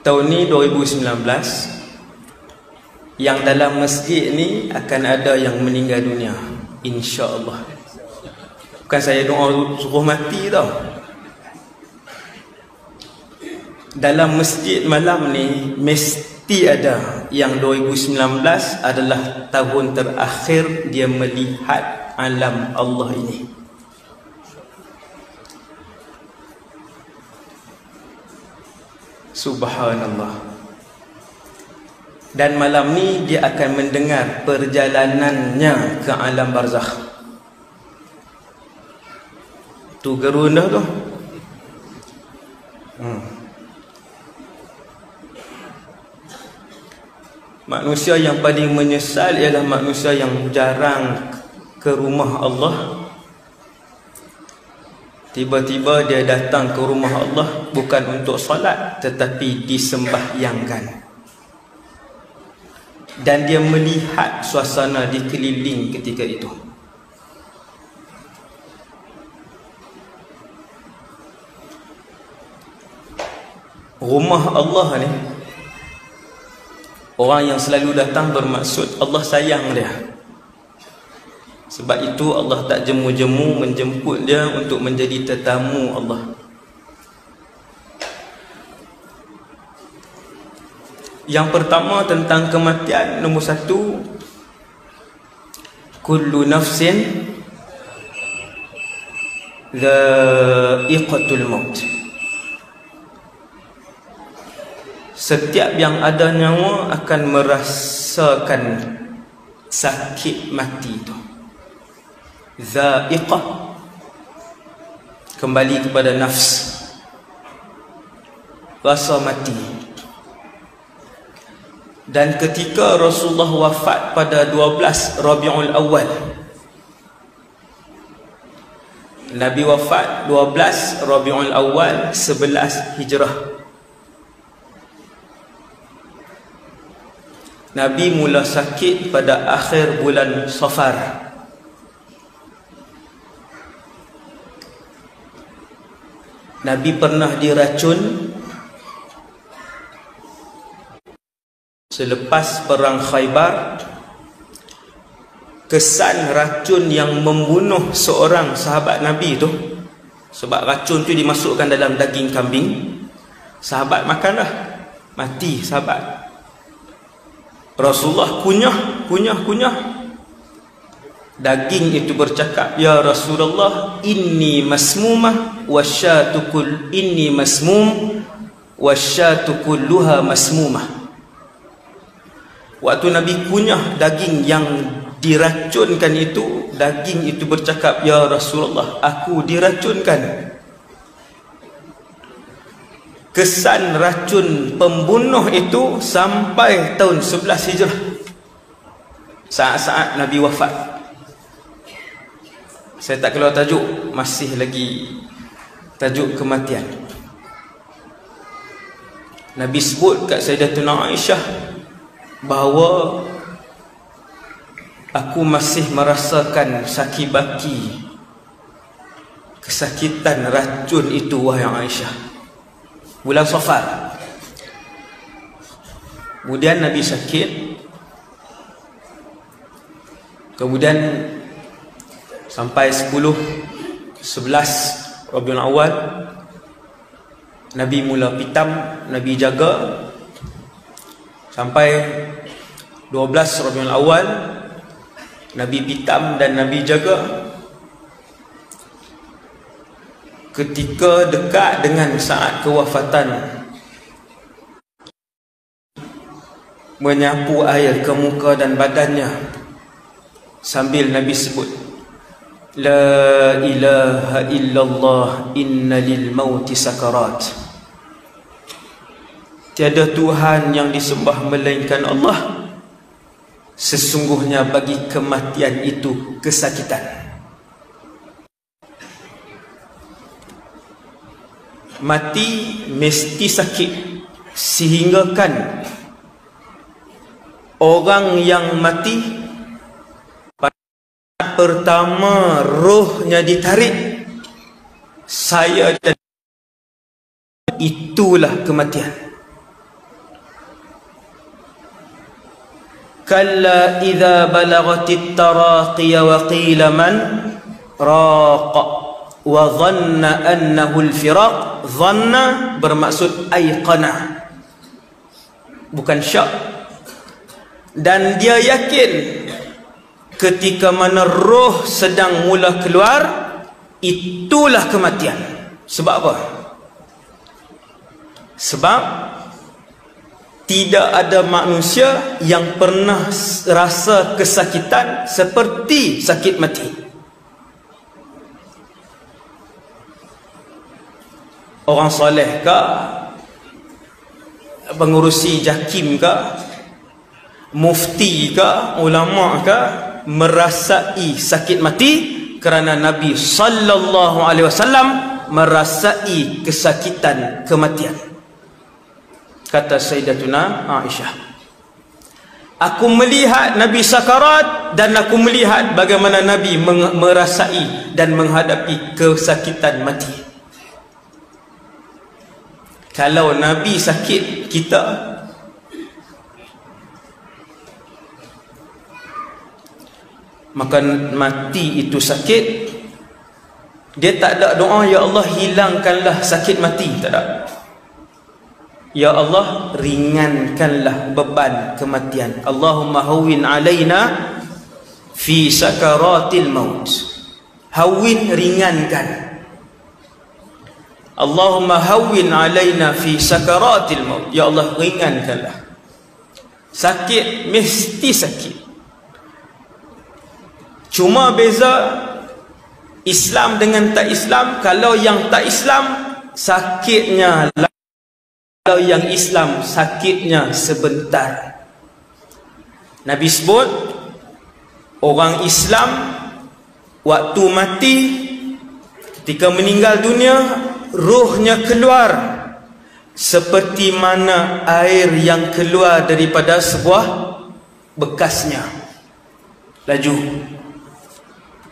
tahun ni 2019, yang dalam masjid ni akan ada yang meninggal dunia, insya-Allah. Bukan saya doa suruh mati tau. Dalam masjid malam ni mesti ada yang 2019 adalah tahun terakhir dia melihat alam Allah ini. Subhanallah. Dan malam ni dia akan mendengar perjalanannya ke alam barzakh. Tu gerun dah tu. Manusia yang paling menyesal ialah manusia yang jarang ke rumah Allah. Tiba-tiba dia datang ke rumah Allah bukan untuk solat tetapi disembahyangkan. Dan dia melihat suasana di keliling ketika itu. Rumah Allah ni, orang yang selalu datang bermaksud Allah sayang dia. Sebab itu Allah tak jemu-jemu menjemput dia untuk menjadi tetamu Allah. Yang pertama tentang kematian, nombor 1, kullu nafsin dha'iqatul maut. Setiap yang ada nyawa akan merasakan sakit mati itu. Dha'iqah kembali kepada nafs, rasa mati. Dan ketika Rasulullah wafat pada 12 Rabiul Awal, Nabi wafat 12 Rabiul Awal 11 Hijrah. Nabi mula sakit pada akhir bulan Safar. Nabi pernah diracun selepas perang Khaybar. Kesan racun yang membunuh seorang sahabat Nabi itu, sebab racun tu dimasukkan dalam daging kambing, sahabat makanlah, mati sahabat. Rasulullah kunyah. Daging itu bercakap, ya Rasulullah, inni masmumah wasyatukul inni masmum wasyatukuluha masmumah. Waktu Nabi kunyah daging yang diracunkan itu, daging itu bercakap, ya Rasulullah, aku diracunkan. Kesan racun pembunuh itu sampai tahun 11 Hijrah, saat-saat Nabi wafat. Saya tak keluar tajuk, masih lagi tajuk kematian. Nabi sebut kat Sayyidatuna Aisyah bahawa aku masih merasakan sakibaki kesakitan racun itu, wahai Aisyah. Bulan Safar. Kemudian Nabi sakit. Kemudian sampai 11 Rabiul Awal Nabi mula pitam, Nabi jaga sampai 12 Rabiul Awal Nabi pitam dan Nabi jaga. Ketika dekat dengan saat kewafatan, menyapu air ke muka dan badannya sambil Nabi sebut, la ilaha illallah inna lil mauti sakarat. Tiada Tuhan yang disembah melainkan Allah, sesungguhnya bagi kematian itu kesakitan. Mati mesti sakit, sehinggakan orang yang mati pertama rohnya ditarik, saya dan itulah kematian. kalla idza balagatit taraqiya wa qila man raq wa dhanna annahu al-firaq. Dhanna bermaksud aiqana, bukan syak. Dan dia yakin ketika mana roh sedang mula keluar, itulah kematian. Sebab apa? Sebab tidak ada manusia yang pernah rasa kesakitan seperti sakit mati. Orang soleh ke, pengurusi JAKIM ke, mufti ke, ulama ke, merasai sakit mati kerana Nabi sallallahu alaihi wasallam merasai kesakitan kematian. Kata Sayyidatuna Aisyah, aku melihat Nabi sakarat dan aku melihat bagaimana Nabi merasai dan menghadapi kesakitan mati. Kalau Nabi sakit, kita maka mati itu sakit, dia tak ada doa ya Allah hilangkanlah sakit mati, tak ada. Ya Allah ringankanlah beban kematian. Allahumma hawwin alaina fi sakaratil maut. Hawwin, ringankan. Allahumma hawwin alaina fi sakaratil maut. Ya Allah ringankanlah. Sakit mesti sakit. Cuma beza Islam dengan tak Islam. Kalau yang tak Islam sakitnya, kalau yang Islam sakitnya sebentar. Nabi sebut orang Islam waktu mati, ketika meninggal dunia, rohnya keluar seperti mana air yang keluar daripada sebuah bekasnya, laju.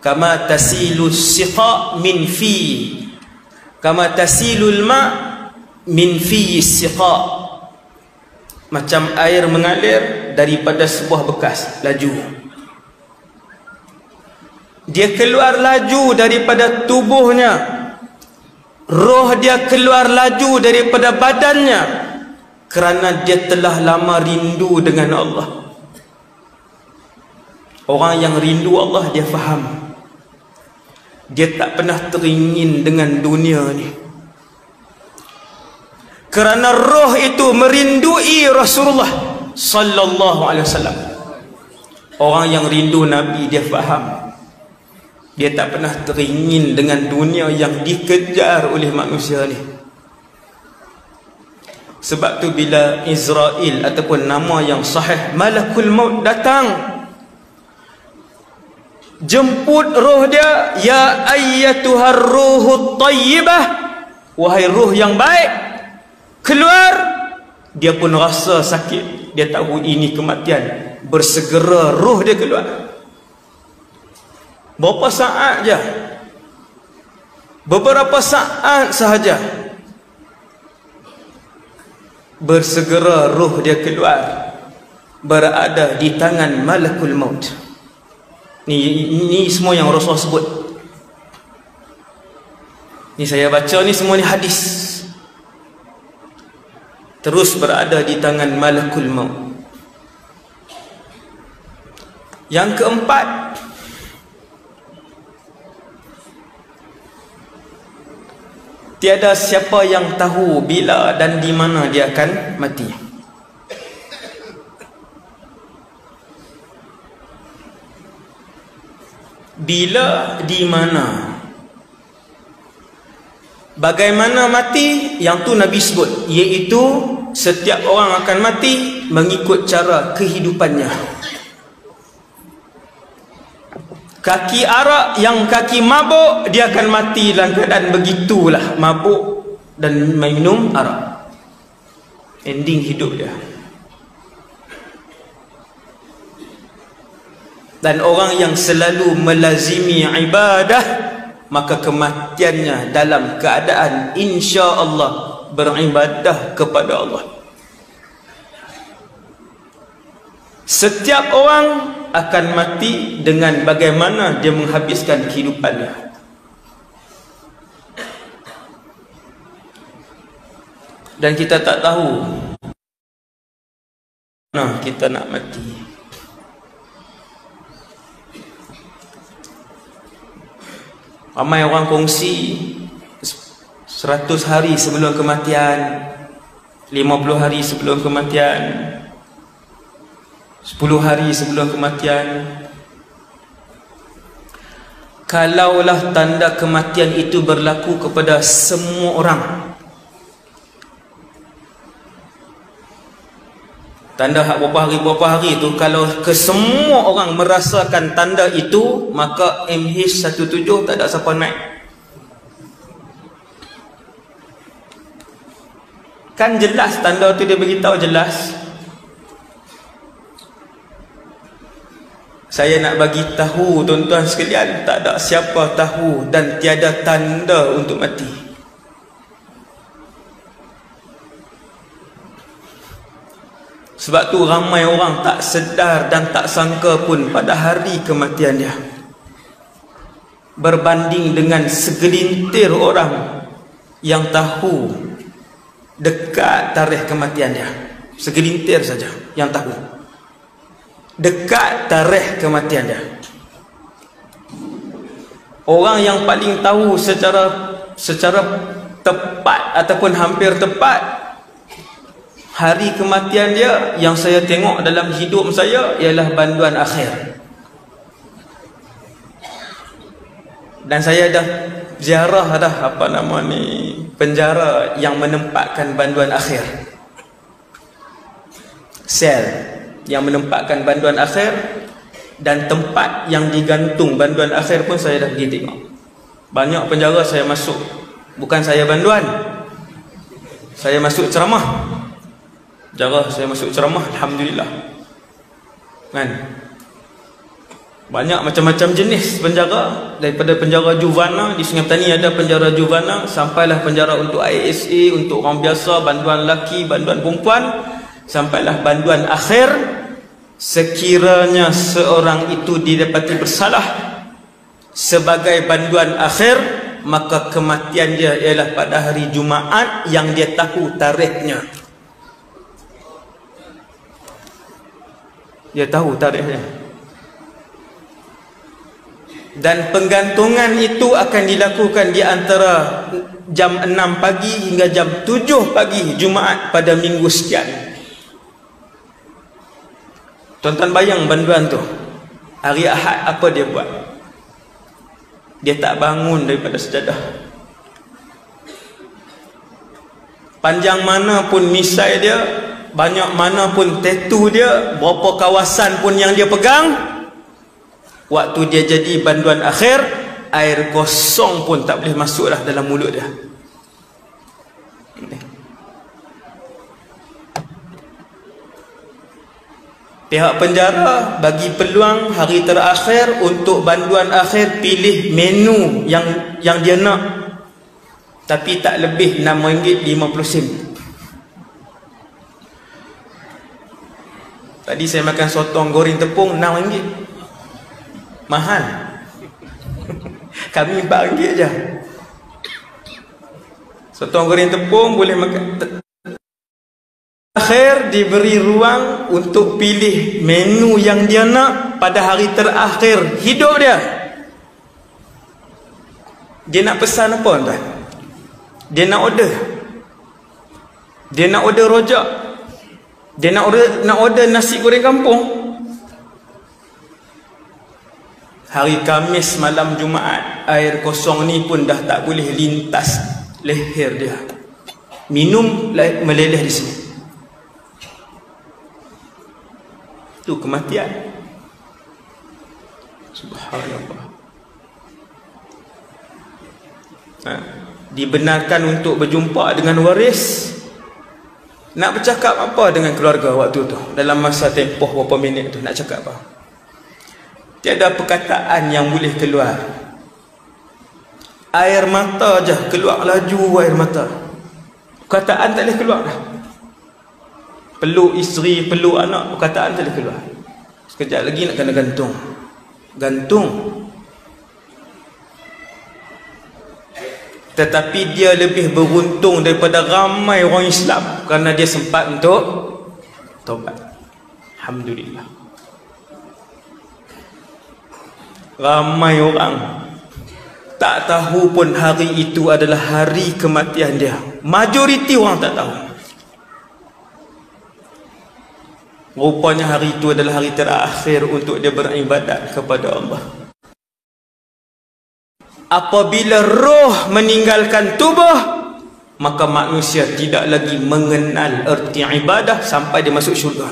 Kama tasilus siqa min fi, kama tasilul ma min fi siqa, macam air mengalir daripada sebuah bekas, laju. Dia keluar laju daripada tubuhnya, roh dia keluar laju daripada badannya, kerana dia telah lama rindu dengan Allah. Orang yang rindu Allah, dia faham, dia tak pernah teringin dengan dunia ni, kerana roh itu merindui Rasulullah sallallahu alaihi wasallam. Orang yang rindu Nabi, dia faham, dia tak pernah teringin dengan dunia yang dikejar oleh manusia ni. Sebab tu bila Israel ataupun nama yang sahih Malakul Maut datang jemput roh dia, ya ayyatuhar ruhut tayyibah, wahai roh yang baik, keluar. Dia pun rasa sakit, dia tahu ini kematian, bersegera roh dia keluar. Berapa saat je, beberapa saat sahaja, bersegera roh dia keluar, berada di tangan Malakul Maut. Ni semua yang Rasulullah sebut. Ni saya baca ni semua ni hadis. Terus berada di tangan Malakul Maut. Yang keempat, tiada siapa yang tahu bila dan di mana dia akan mati. Bila, di mana, bagaimana mati, yang tu Nabi sebut, iaitu setiap orang akan mati mengikut cara kehidupannya. Kaki arak, yang kaki mabuk, dia akan mati dalam keadaan begitulah, mabuk dan minum arak. Ending hidup dia. Dan orang yang selalu melazimi ibadah, maka kematiannya dalam keadaan insya-Allah beribadah kepada Allah. Setiap orang akan mati dengan bagaimana dia menghabiskan kehidupannya. Dan kita tak tahu mana kita nak mati. Ramai orang kongsi 100 hari sebelum kematian, 50 hari sebelum kematian, 10 hari sebelum kematian. Kalaulah tanda kematian itu berlaku kepada semua orang, tanda hak berapa hari tu, kalau ke semua orang merasakan tanda itu, maka MH17 tak ada siapa naik. Kan jelas tanda tu, dia beritahu jelas. Saya nak bagi tahu tuan-tuan sekalian, tak ada siapa tahu dan tiada tanda untuk mati. Sebab tu ramai orang tak sedar dan tak sangka pun pada hari kematian dia, berbanding dengan segelintir orang yang tahu dekat tarikh kematian dia. Segelintir saja yang tahu dekat tarikh kematian dia. Orang yang paling tahu secara tepat ataupun hampir tepat hari kematian dia yang saya tengok dalam hidup saya ialah banduan akhir. Dan saya dah ziarah dah penjara yang menempatkan banduan akhir, sel yang menempatkan banduan akhir, dan tempat yang digantung banduan akhir pun saya dah pergi tengok. Banyak penjara saya masuk, bukan saya banduan, saya masuk ceramah. Penjara saya masuk ceramah, alhamdulillah. Kan? Banyak macam-macam jenis penjara, daripada penjara juvana, di Sungai Petani ada penjara juvana, sampailah penjara untuk ISA, untuk orang biasa, banduan lelaki, banduan perempuan, sampailah banduan akhir. Sekiranya seorang itu didapati bersalah sebagai banduan akhir, maka kematian dia ialah pada hari Jumaat yang dia tahu tarikhnya. Dia tahu tarikhnya. Dan penggantungan itu akan dilakukan di antara jam 6 pagi hingga jam 7 pagi Jumaat pada minggu sekian. Tuan-tuan bayang banduan tu, hari Ahad apa dia buat? Dia tak bangun daripada sejadah. Panjang mana pun misai dia, banyak mana pun tattoo dia, berapa kawasan pun yang dia pegang, waktu dia jadi banduan akhir, air kosong pun tak boleh masuk dah dalam mulut dia. Pihak penjara bagi peluang hari terakhir untuk banduan akhir pilih menu yang dia nak, tapi tak lebih RM6.50. Tadi saya makan sotong goreng tepung RM6. Mahal. Kami RM4 je. Sotong goreng tepung boleh makan. Akhir diberi ruang untuk pilih menu yang dia nak pada hari terakhir hidup dia. Dia nak pesan apa tuan? Dia nak order. Dia nak order rojak. Dia nak order nasi goreng kampung. Hari Khamis malam Jumaat, air kosong ni pun dah tak boleh lintas leher dia. Minum meleleh di sini. Itu kematian. Subhanallah. Dibenarkan untuk berjumpa dengan waris. Nak bercakap apa dengan keluarga waktu tu, dalam masa tempoh berapa minit tu, nak cakap apa? Tiada perkataan yang boleh keluar. Air mata je keluar, laju air mata. Perkataan tak boleh keluar dah. Peluk isteri, peluk anak, perkataan tak boleh keluar. Sekejap lagi nak kena gantung. Gantung. Tetapi dia lebih beruntung daripada ramai orang Islam kerana dia sempat untuk taubat. Alhamdulillah. Ramai orang tak tahu pun hari itu adalah hari kematian dia. Majoriti orang tak tahu. Rupanya hari itu adalah hari terakhir untuk dia beribadat kepada Allah. Apabila roh meninggalkan tubuh, maka manusia tidak lagi mengenal erti ibadah sampai dia masuk syurga.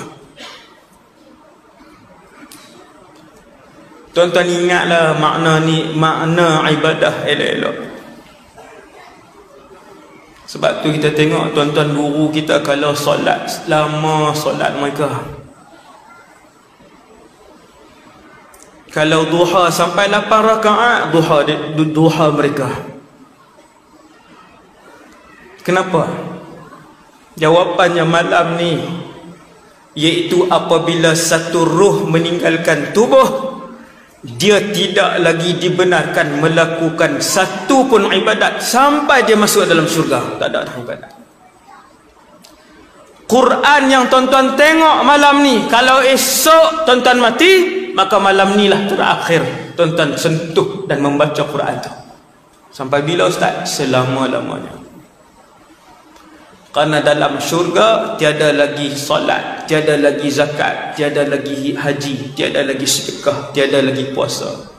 Tuan-tuan ingatlah makna ibadah elok-elok. Sebab tu kita tengok tuan-tuan guru kita kalau solat, lama solat mereka. Kalau duha sampai 8 rakaat, duha mereka. Kenapa? Jawapannya malam ni, iaitu apabila satu roh meninggalkan tubuh, dia tidak lagi dibenarkan melakukan satu pun ibadat sampai dia masuk dalam syurga. Tak ada ibadat. Quran yang tuan-tuan tengok malam ni, kalau esok tuan-tuan mati, maka malam ni lah terakhir tuan-tuan sentuh dan membaca Quran tu. Sampai bila Ustaz? Selama-lamanya. Kerana dalam syurga tiada lagi solat, tiada lagi zakat, tiada lagi haji, tiada lagi sedekah, tiada lagi puasa.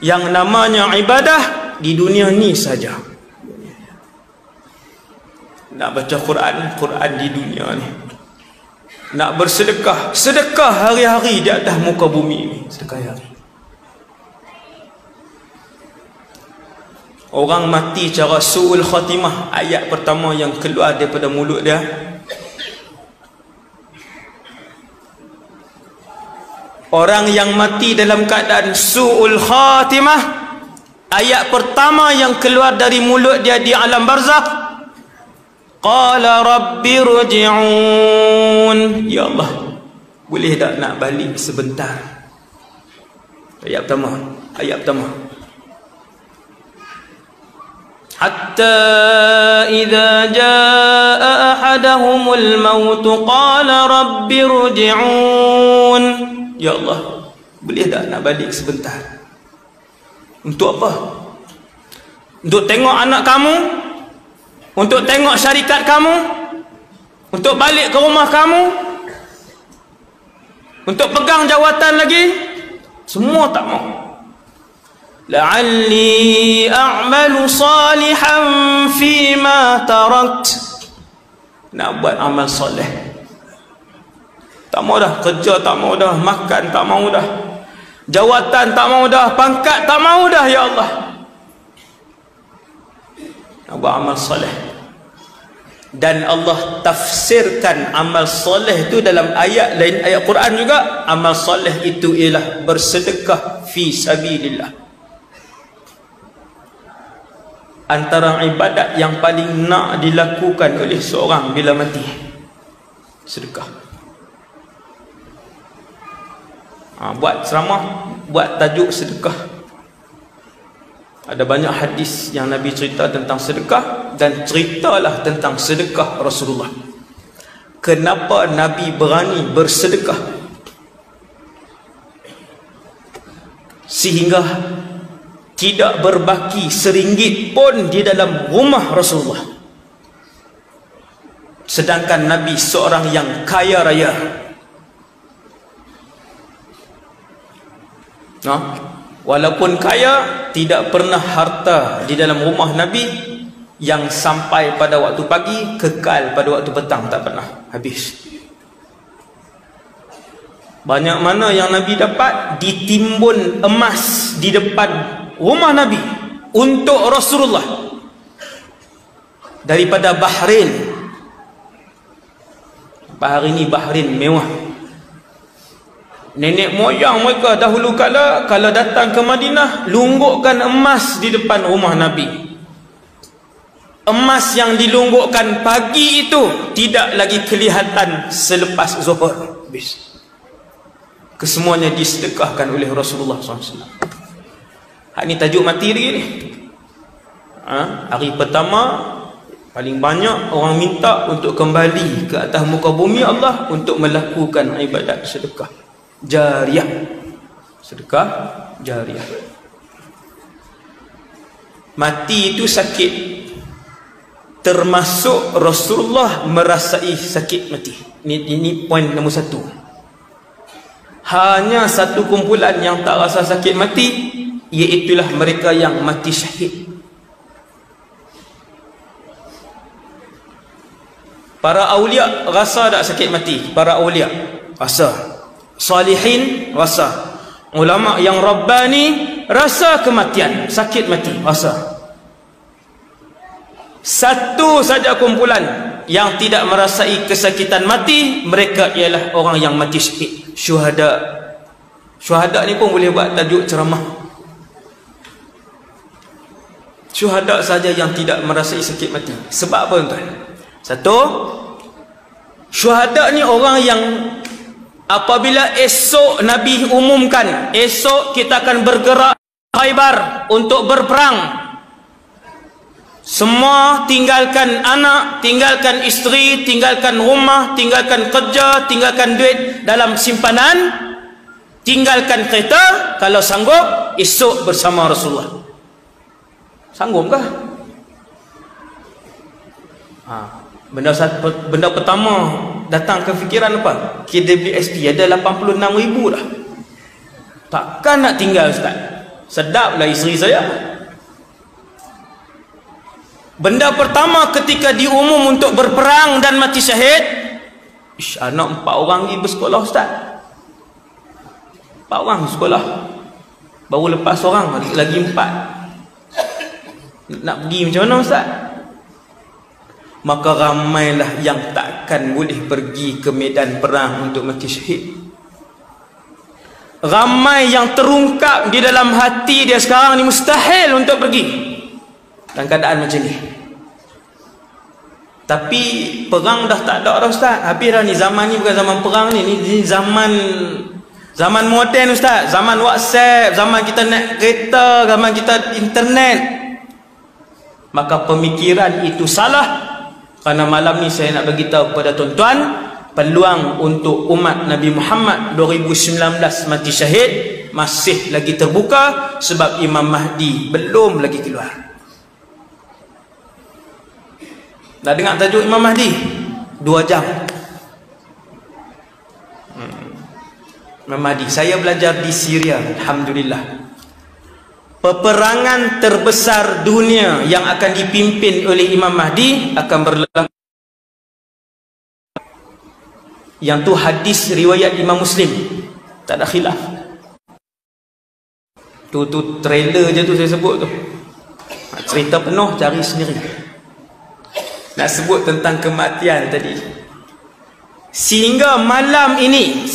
Yang namanya ibadah di dunia ni saja. Nak baca Quran di dunia ni. Nak bersedekah, sedekah hari-hari di atas muka bumi ni, sedekah hari. Orang mati cara su'ul khatimah, ayat pertama yang keluar daripada mulut dia, orang yang mati dalam keadaan su'ul khatimah, ayat pertama yang keluar dari mulut dia di alam barzakh, qala rabbi rji'un. Ya Allah, boleh tak nak balik sebentar? Ayat pertama. Hatta idza jaa ahadahumul maut qala rabbi rji'un. Ya Allah, boleh tak nak balik sebentar? Untuk apa? Untuk tengok anak kamu? Untuk tengok syarikat kamu? Untuk balik ke rumah kamu? Untuk pegang jawatan lagi? Semua tak mau. La'alli a'malu salihan fima tarakt. Nak buat amal soleh. Tak mau dah, kerja tak mau dah, makan tak mau dah, jawatan tak mau dah, pangkat tak mau dah, ya Allah. Nak buat amal soleh. Dan Allah tafsirkan amal soleh itu dalam ayat lain, ayat Quran juga. Amal soleh itu ialah bersedekah fi sabilillah. Antara ibadat yang paling nak dilakukan oleh seorang bila mati, sedekah. Buat ceramah, buat tajuk sedekah. Ada banyak hadis yang Nabi cerita tentang sedekah, dan ceritalah tentang sedekah Rasulullah. Kenapa Nabi berani bersedekah sehingga tidak berbaki seringgit pun di dalam rumah Rasulullah, sedangkan Nabi seorang yang kaya raya. Walaupun kaya, tidak pernah harta di dalam rumah Nabi yang sampai pada waktu pagi kekal pada waktu petang, tak pernah habis. Banyak mana yang Nabi dapat ditimbun emas di depan rumah Nabi untuk Rasulullah daripada Bahrain. Hari ini Bahrain mewah. Nenek moyang mereka dahulu kala kalau datang ke Madinah, lunggukkan emas di depan rumah Nabi. Emas yang dilunggukkan pagi itu tidak lagi kelihatan selepas zuhur. habis. Kesemuanya disedekahkan oleh Rasulullah SAW. Hak ni tajuk mati lagi ni. Hari pertama paling banyak orang minta untuk kembali ke atas muka bumi Allah untuk melakukan ibadat sedekah jariah. Sedekah jariah. Mati itu sakit. Termasuk Rasulullah merasai sakit mati. Ini poin nombor 1. Hanya satu kumpulan yang tak rasa sakit mati, iaitulah mereka yang mati syahid. Para awliya rasa tak sakit mati? Para awliya rasa. Salihin rasa. Ulama yang Rabbani rasa kematian, sakit mati, rasa. Satu saja kumpulan yang tidak merasai kesakitan mati, mereka ialah orang yang mati syahid. Syuhada. Syuhada ni pun boleh buat tajuk ceramah. Syuhada saja yang tidak merasai sakit mati. Sebab apa tuan? Satu, syuhada ni orang yang apabila esok Nabi umumkan, esok kita akan bergerak Khaybar untuk berperang, semua tinggalkan anak, tinggalkan isteri, tinggalkan rumah, tinggalkan kerja, tinggalkan duit dalam simpanan, tinggalkan kereta, kalau sanggup esok bersama Rasulullah. Sanggupkah? Benda pertama datang ke fikiran apa? KWSP ada 86,000 dah. Takkan nak tinggal Ustaz? Sedaplah isteri saya. Benda pertama ketika diumum untuk berperang dan mati syahid, anak 4 orang pergi bersekolah Ustaz. 4 orang sekolah, baru lepas orang lagi 4. Nak pergi macam mana Ustaz? Maka ramailah yang takkan boleh pergi ke medan perang untuk mati syahid. Ramai yang terungkap di dalam hati dia sekarang ni mustahil untuk pergi dalam keadaan macam ni. Tapi perang dah tak ada dah Ustaz. Habis dah ni, zaman ni bukan zaman perang ni. Ni zaman moden Ustaz. Zaman WhatsApp, zaman kita naik kereta, zaman kita internet. Maka pemikiran itu salah. Kerana malam ni saya nak bagi tahu kepada tuan-tuan, peluang untuk umat Nabi Muhammad 2019 mati syahid masih lagi terbuka, sebab Imam Mahdi belum lagi keluar. Dah dengar tajuk Imam Mahdi? 2 jam. Imam Mahdi. Saya belajar di Syria, alhamdulillah. Peperangan terbesar dunia yang akan dipimpin oleh Imam Mahdi akan berlaku. Yang tu hadis riwayat Imam Muslim, tak ada khilaf. Tu trailer je tu saya sebut tu. Cerita penuh cari sendiri. Nak sebut tentang kematian tadi. Sehingga malam ini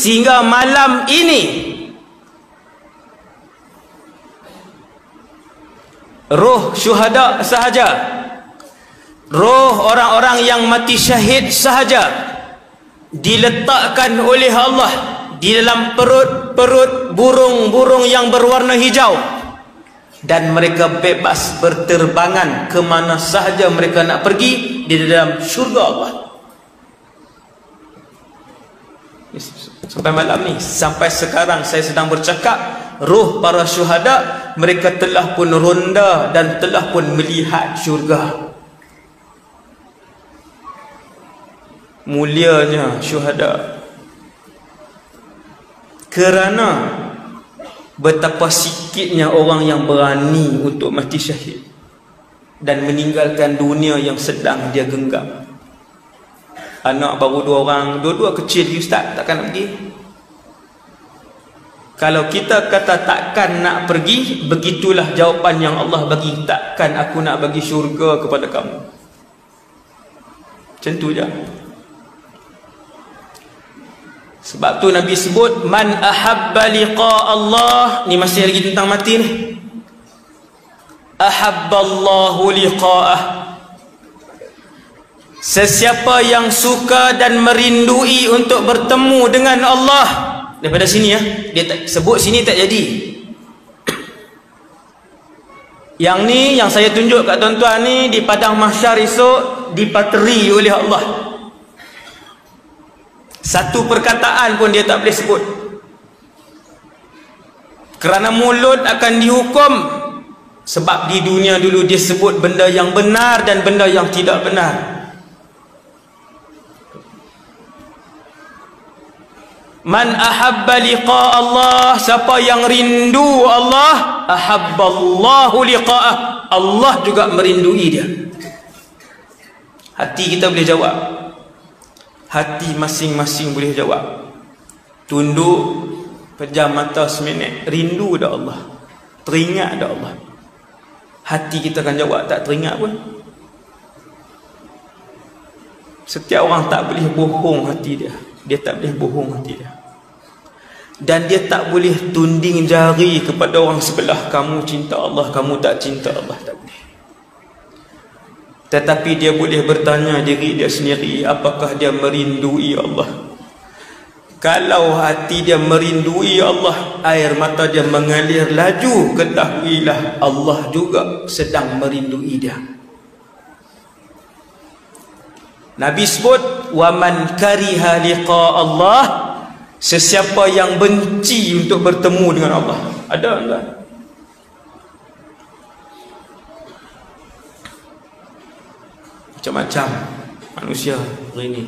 roh syuhada sahaja, roh orang-orang yang mati syahid sahaja diletakkan oleh Allah di dalam perut burung-burung yang berwarna hijau, dan mereka bebas berterbangan ke mana sahaja mereka nak pergi di dalam syurga Allah. Sampai malam ni, sampai sekarang saya sedang bercakap, roh para syuhada mereka telah pun ronda dan telah pun melihat syurga. Mulianya syuhada, kerana betapa sikitnya orang yang berani untuk mati syahid dan meninggalkan dunia yang sedang dia genggam. Anak baru 2 orang, dua-dua kecil Ustaz, takkan nak pergi? Kalau kita kata takkan nak pergi, begitulah jawapan yang Allah bagi. Takkan aku nak bagi syurga kepada kamu. Macam tu je. Sebab tu Nabi sebut, man ahabba liqa Allah, ni masih lagi tentang mati ni. Ahabballahu liqa'ah. Sesiapa yang suka dan merindui untuk bertemu dengan Allah, daripada sini ya, dia tak sebut sini tak jadi. Yang ni yang saya tunjuk kat tuan-tuan ni di padang mahsyar esok dipateri oleh Allah. Satu perkataan pun dia tak boleh sebut. Kerana mulut akan dihukum. Sebab di dunia dulu dia sebut benda yang benar dan benda yang tidak benar. Man ahabba liqa Allah, siapa yang rindu Allah, ahabballahu liqa'ah, Allah juga merindui dia. Hati kita boleh jawab. Hati masing-masing boleh jawab. Tunduk, pejam mata seminit, rindu dah Allah, teringat dah Allah. Hati kita akan jawab tak teringat pun. Setiap orang tak boleh bohong hati dia. Dia tak boleh bohong hati dia. Dan dia tak boleh tunding jari kepada orang sebelah, kamu cinta Allah, kamu tak cinta Allah, tak boleh. Tetapi dia boleh bertanya diri dia sendiri, apakah dia merindui Allah? Kalau hati dia merindui Allah, air mata dia mengalir laju, ketahuilah Allah juga sedang merindui dia. Nabi sebut, wa man kariha liqa Allah, sesiapa yang benci untuk bertemu dengan Allah. Ada enggak? Macam-macam manusia hari ini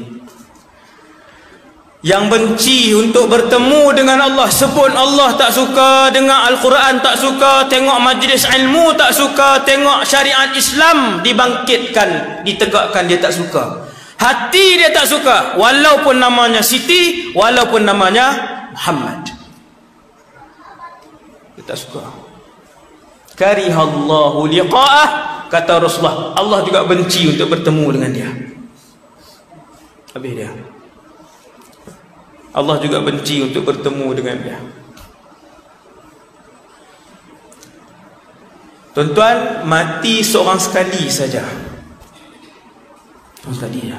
yang benci untuk bertemu dengan Allah. Sebut Allah tak suka, dengar Al-Quran tak suka, tengok majlis ilmu tak suka, tengok syariat Islam dibangkitkan, ditegakkan, dia tak suka. Hati dia tak suka, walaupun namanya Siti, walaupun namanya Muhammad, dia tak suka. Karihallahu liqa'ah, kata Rasulullah, Allah juga benci untuk bertemu dengan dia. Habis dia. Allah juga benci untuk bertemu dengan dia. Tuan-tuan, mati seorang sekali saja. Sekali ya.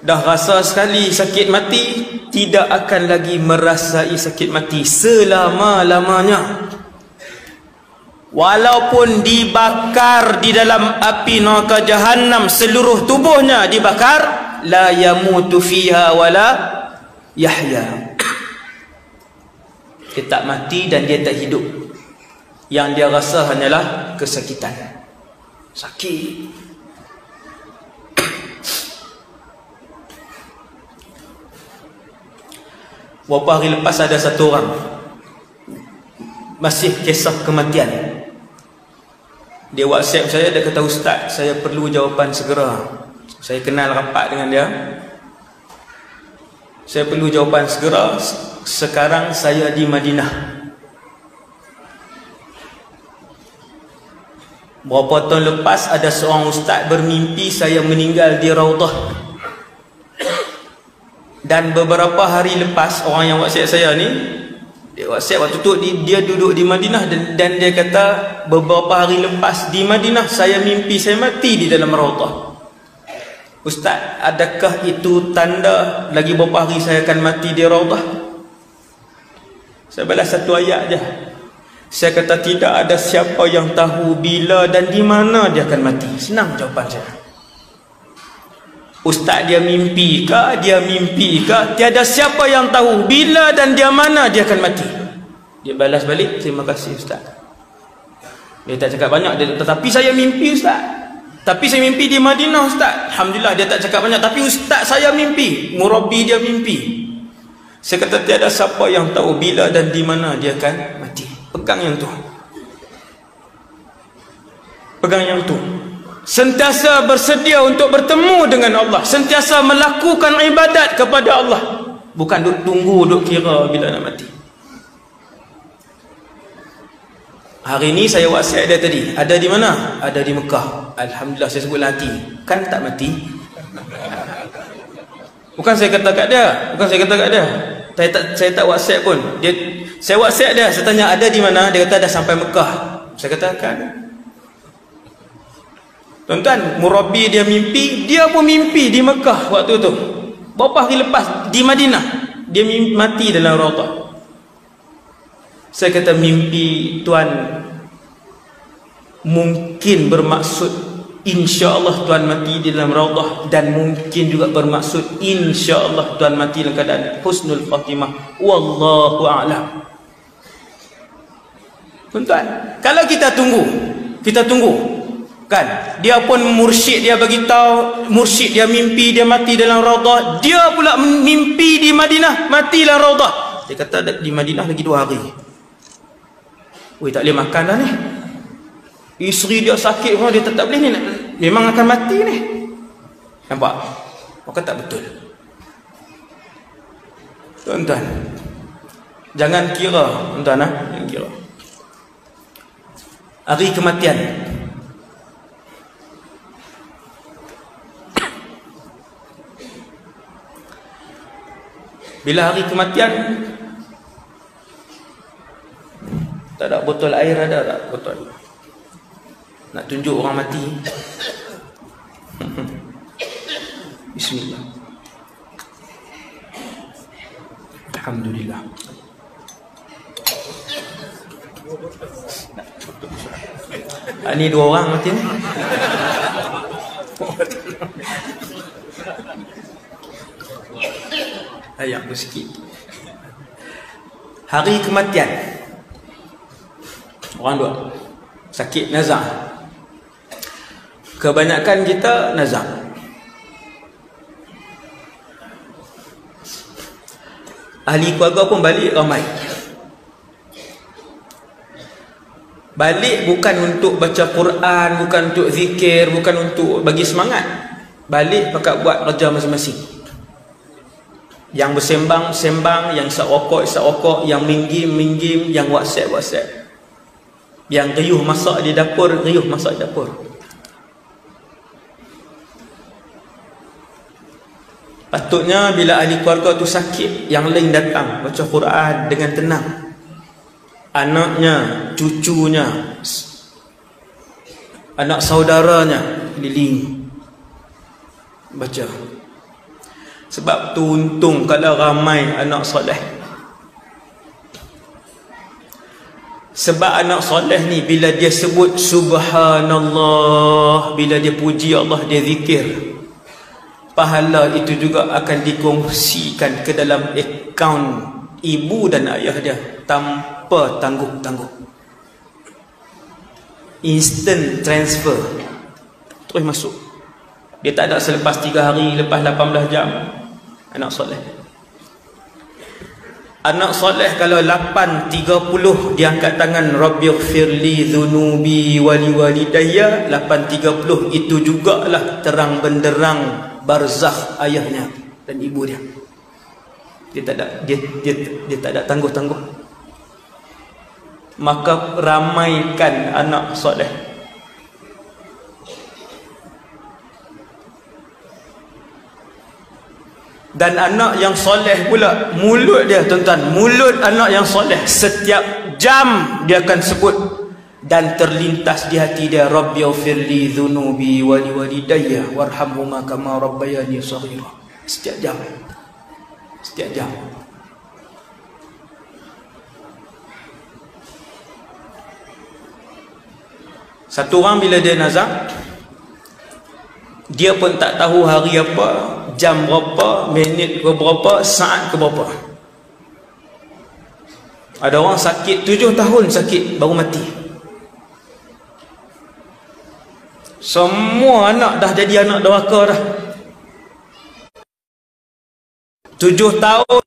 Dah rasa sekali sakit mati, tidak akan lagi merasai sakit mati selama-lamanya. Walaupun dibakar di dalam api neraka Jahannam, seluruh tubuhnya dibakar, la yamutu fiha wala yahya. Dia tak mati dan dia tak hidup. Yang dia rasa hanyalah kesakitan. Sakit. Beberapa hari lepas ada satu orang, masih kisah kematian. Dia WhatsApp saya, dia kata, Ustaz, saya perlu jawapan segera. Saya kenal rapat dengan dia. Saya perlu jawapan segera. Sekarang saya di Madinah. Berapa tahun lepas ada seorang ustaz bermimpi saya meninggal di Raudah. Dan beberapa hari lepas, orang yang WhatsApp saya ni, dia WhatsApp waktu tu dia duduk di Madinah, dan dia kata beberapa hari lepas di Madinah saya mimpi saya mati di dalam Raudah. Ustaz, adakah itu tanda lagi beberapa hari saya akan mati di Raudah? Saya balas satu ayat je. Saya kata, tidak ada siapa yang tahu bila dan di mana dia akan mati. Senang jawapan saya. Ustaz, dia mimpi ke? Dia mimpi ke? Tiada siapa yang tahu bila dan dia mana dia akan mati. Dia balas balik, terima kasih Ustaz. Dia tak cakap banyak, tetapi saya mimpi Ustaz. Tapi saya mimpi di Madinah Ustaz. Alhamdulillah, dia tak cakap banyak. Tapi Ustaz, saya mimpi. Murabi dia mimpi. Saya kata, tiada siapa yang tahu bila dan di mana dia akan mati. Pegang yang tu. Pegang yang tu. Sentiasa bersedia untuk bertemu dengan Allah. Sentiasa melakukan ibadat kepada Allah. Bukan duk tunggu, duk kira bila nak mati. Hari ni saya WhatsApp dia tadi. Ada di mana? Ada di Mekah. Alhamdulillah, saya sebut hati. Kan tak mati. Bukan saya kata kat dia. Bukan saya kata kat dia. Saya tak WhatsApp pun. Saya WhatsApp dia. Saya tanya ada di mana? Dia kata dah sampai Mekah. Saya kata kan. Tuan-tuan, murabbi dia mimpi, dia pun mimpi di Mekah waktu tu. Berapa hari lepas di Madinah dia mati dalam raudhah. Saya kata mimpi tuan mungkin bermaksud insya-Allah tuan mati di dalam raudhah, dan mungkin juga bermaksud insya-Allah tuan mati dalam keadaan husnul khatimah. Wallahu a'lam. Tuan-tuan, kalau kita tunggu kan, dia pun mursyid dia bagi tahu, mursyid dia mimpi dia mati dalam raudhah, dia pula mimpi di Madinah mati dalam raudhah. Dia kata di Madinah lagi 2 hari. Oi, tak boleh makan dah ni. Isteri dia sakit pun dia tak boleh ni, memang akan mati ni. Nampak? Maka tak betul. Tuan-tuan, jangan kira, tuan-tuan, jangan kira hari kematian. Bila hari kematian, tak ada botol air, ada tak botol? Nak tunjuk orang mati. Bismillah. Alhamdulillah. Ini 2 orang mati ni. Ayat tu sikit. Hari kematian, orang dua sakit nazak. Kebanyakan kita nazak. Ahli keluarga pun balik ramai. Balik bukan untuk baca Quran, bukan untuk zikir, bukan untuk bagi semangat. Balik pakat buat kerja masing-masing. Yang bersembang, yang isap rokok, yang minggim, yang WhatsApp. Yang riuh masak di dapur, Patutnya bila ahli keluarga tu sakit, yang lain datang baca Quran dengan tenang. Anaknya, cucunya, anak saudaranya keliling baca. Sebab tu untung kalau ramai anak soleh. Sebab anak soleh ni bila dia sebut subhanallah, bila dia puji Allah, dia zikir, pahala itu juga akan dikongsikan ke dalam akaun ibu dan ayah dia tanpa tangguh-tangguh. Instant transfer terus masuk. Dia tak ada selepas 3 hari, lepas 18 jam. Anak soleh. Anak soleh kalau 8.30 dia angkat tangan, Rabbighfirli dzunubi wali walidayya, 8.30 itu jugalah terang benderang barzakh ayahnya dan ibu dia. Dia tak ada tangguh-tangguh. Maka ramaikan anak soleh. Dan anak yang soleh pula, mulut dia tuan-tuan, mulut anak yang soleh setiap jam dia akan sebut dan terlintas di hati dia, Rabbighfirli dzunubi wa liwalidayya warhamhuma kama rabbayani shaghira. Setiap jam. Satu orang bila dia nazak, dia pun tak tahu hari apa, jam berapa, minit ke berapa, saat ke berapa. Ada orang sakit 7 tahun sakit baru mati. Semua anak dah jadi anak deraka dah. 7 tahun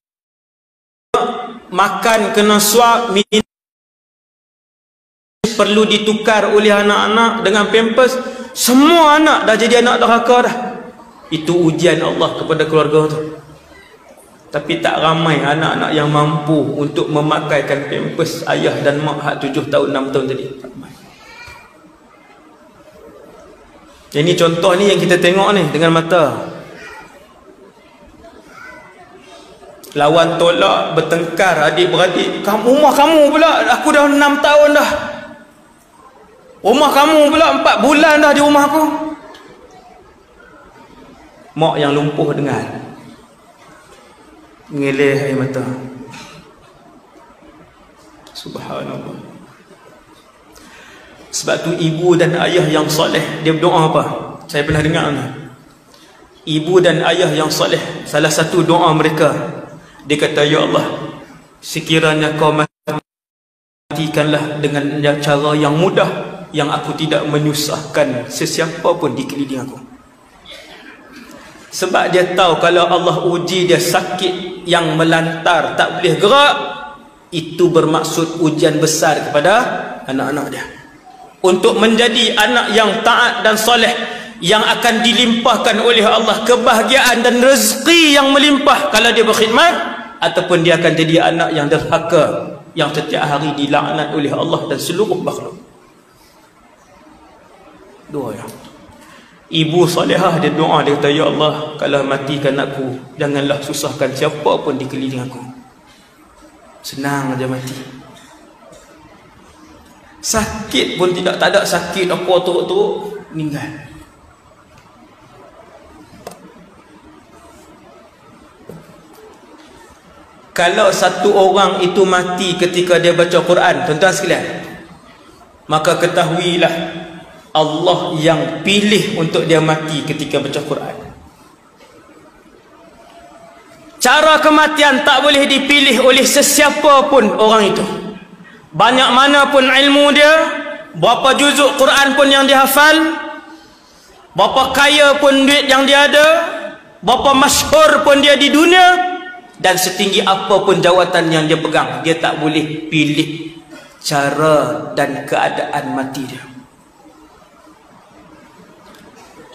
makan kena swab, minum perlu ditukar oleh anak-anak dengan pampers. Semua anak dah jadi anak deraka dah. Itu ujian Allah kepada keluarga tu. Tapi tak ramai anak-anak yang mampu untuk memakaikan pampers ayah dan mak hak 7 tahun 6 tahun tadi. Tak ramai. Ini contoh ni yang kita tengok ni dengan mata. Lawan tolak, bertengkar adik-beradik. Rumah kamu pula, aku dah 6 tahun dah. Rumah kamu pula 4 bulan dah di rumah aku. mak yang lumpuh dengar, mengeleh air mata. Subhanallah. Sebab tu ibu dan ayah yang soleh, dia berdoa apa? Saya pernah dengar ni. Ibu dan ayah yang soleh, salah satu doa mereka, dia kata, ya Allah, sekiranya kau matikanlah dengan cara yang mudah, yang aku tidak menyusahkan sesiapa pun di keliling aku. Sebab dia tahu kalau Allah uji dia sakit yang melantar, tak boleh gerak, itu bermaksud ujian besar kepada anak-anak dia, untuk menjadi anak yang taat dan soleh, yang akan dilimpahkan oleh Allah kebahagiaan dan rezeki yang melimpah kalau dia berkhidmat, ataupun dia akan jadi anak yang derhaka, yang setiap hari dilaknat oleh Allah dan seluruh makhluk. Doa ya. Ibu solehah dia doa, dia kata, ya Allah, kalau matikan aku, janganlah susahkan siapa pun di keliling aku. Senang aja mati. Sakit pun tidak, tak ada sakit apa teruk-teruk, meninggal. Kalau satu orang itu mati ketika dia baca Quran, tuan-tuan sekalian, maka ketahuilah Allah yang pilih untuk dia mati ketika baca Quran. Cara kematian tak boleh dipilih oleh sesiapa pun orang itu. Banyak mana pun ilmu dia, berapa juzuk Quran pun yang dia hafal, berapa kaya pun duit yang dia ada, berapa masyhur pun dia di dunia, dan setinggi apa pun jawatan yang dia pegang, dia tak boleh pilih cara dan keadaan mati dia.